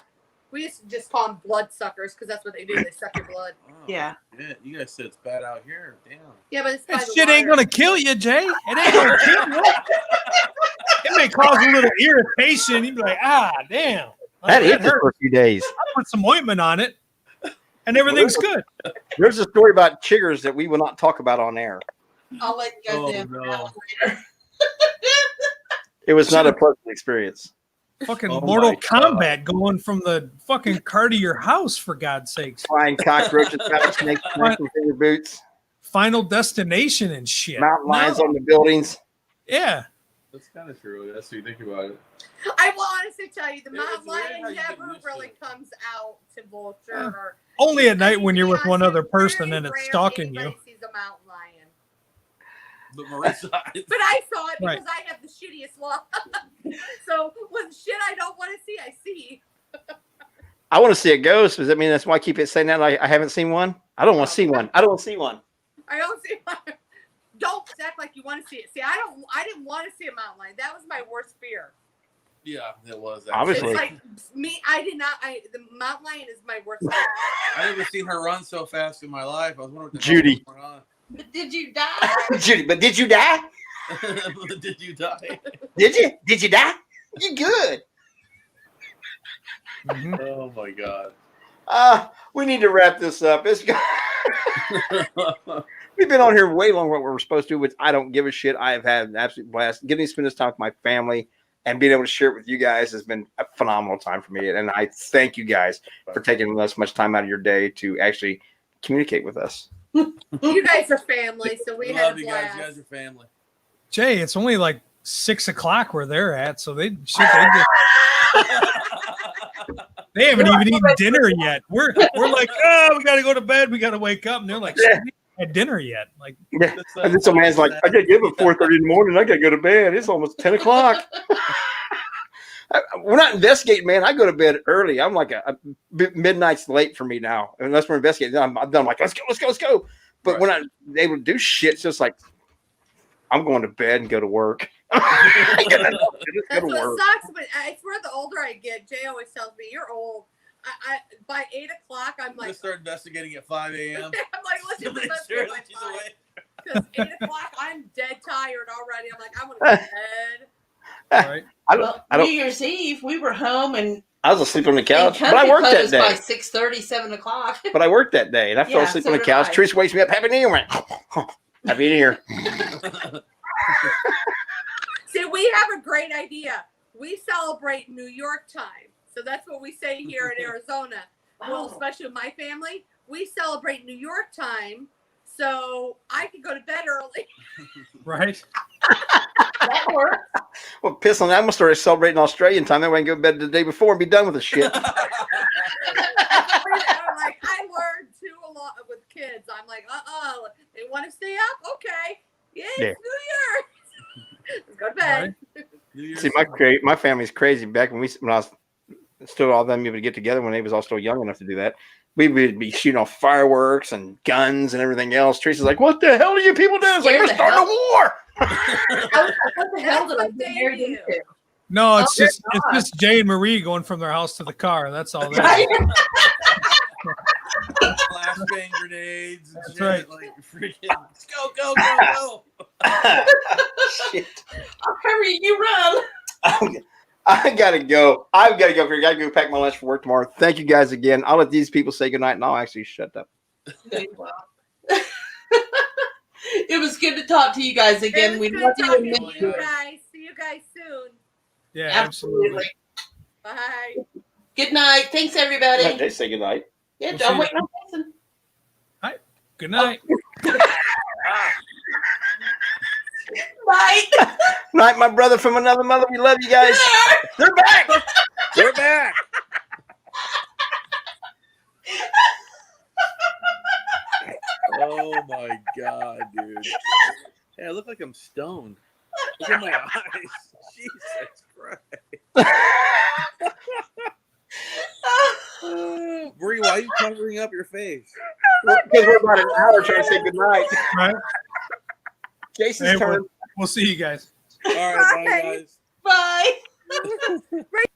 We used to just call them bloodsuckers because that's what they do. They suck your blood. Oh, Yeah. You guys said it's bad out here. Damn. Yeah, but it's by That the shit ain't water. gonna kill you, Jay. It ain't gonna kill you. It may cause a little irritation. You'd be like, damn. that That itches for a few days. I'll put some ointment on it, and everything's good. There's a story about chiggers that we will not talk about on air. I'll let you guys in no. later. It was not a pleasant experience. Fucking Oh Mortal my God. Kombat going from the fucking car to your house, for God's sakes. Flying cockroaches, rattlesnakes, snakes in your boots, Final Destination and shit. mountain lions No. on the buildings. Yeah. That's kind of true. That's what you think about it. I will honestly tell you, the It's mountain weird how lion you get never used to really it. comes out to vulture. Uh, Or Only at night when to you're be with one honest, other it's person very and it's rare stalking you. anybody sees a mountain lion. But Marissa, But I saw it because Right. I have the shittiest law. So when shit I don't want to see, I see. I want to see a ghost. Does that mean that's why I keep it saying that I haven't seen one? I don't want to see one. I don't want to see one. I don't see one. Don't act like you want to see it. See, I didn't want to see a mountain lion. That was my worst fear. yeah, it was. Obviously. It's like me. I did not. The mountain lion is my worst fear. I never seen her run so fast in my life. I was wondering what the Judy. hell was going on. But did you die? Judy, but did you die? Did you die? Did you? Did you die? You good. Mhm. Oh my god. We need to wrap this up. We've been on here way longer than what we're supposed to, which I don't give a shit. I have had an absolute blast. Getting to spend this time with my family and being able to share it with you guys has been a phenomenal time for me. And I thank you guys for taking this much time out of your day to actually communicate with us. You guys are family, so we had Love a you guys. blast. You guys are family. Jay, it's only like 6 o'clock where they're at, so they haven't even eaten dinner yet. We're like, we gotta go to bed, we gotta wake up, and they're like, shit, we haven't had dinner yet. Like, Yeah. And then some man's like, I gotta give it 4:30 in the morning. I gotta go to bed. It's almost 10 o'clock. We're not investigating, man. I go to bed early. I'm like midnight's late for me now. Unless we're investigating, I'm done. I'm like, let's go. But Right. we're not able to do shit. It's just like, I'm going to bed and go to work. Just go That's to what work. sucks, but I swear the older I get, Jay always tells me, you're old. I by 8 o'clock, I'm I'm like, gonna start investigating at 5 a.m. I'm like, let's to just make let's sure go by that she's 5. awake. Because 8 o'clock, I'm dead tired already. I'm like, I want to go to bed. right? Well, I New don't. Year's Eve, we were home and I was asleep on the couch, but I country worked that closed by day. 6:30, 7 o'clock. But I worked that day, and I fell Yeah, asleep so on the did couch. I. Teresa wakes me up. Happy New Year. I went, Happy New Year. See, we have a great idea. We celebrate New York time. So that's what we say here in Arizona. Well, Oh. especially with my family, we celebrate New York time. So I can go to bed early. Right? That worked. Well, piss on that. I'm gonna start celebrating Australian time. That way I can go to bed the day before and be done with the shit. I'm like, I learned too a lot with kids. I'm like, they want to stay up? Okay. Yeah, it's Yeah. New Year. Let's go to bed. Right? New Year's See, my family's crazy. Back when I was still all them able to get together when they was all still young enough to do that, we would be shooting off fireworks and guns and everything else. Teresa's like, "What the hell are you people doing?" It's like, Scared we're the starting a war. What the hell did I That's what get they married do. into? No, it's Oh, just God. Jay and Marie going from their house to the car. That's all that Right? is. flashbang grenades and That's shit. right. Like freaking, let's go. Shit. I'll cover you. You run. I gotta go. I've got to go. I gotta go pack my lunch for work tomorrow. Thank you guys again. I'll let these people say goodnight, and I'll actually shut up. It was good to talk to you guys again. It We was love good you and talking miss to you you. guys. See you guys soon. Yeah, Absolutely. absolutely. Bye. Good night. Thanks, everybody. Let Jay say goodnight. Yeah, We'll don't see wait on Jason. Good night. Night. Night, my brother from another mother. We love you guys. They're back. We're back. Oh my god, dude. Hey, I look like I'm stoned. Look at my eyes. Jesus Christ. Bree, why are you covering up your face? Because we're about an hour trying to say goodnight. Right? Jason's Hey, turn. we'll see you guys. All right, bye, guys. Bye.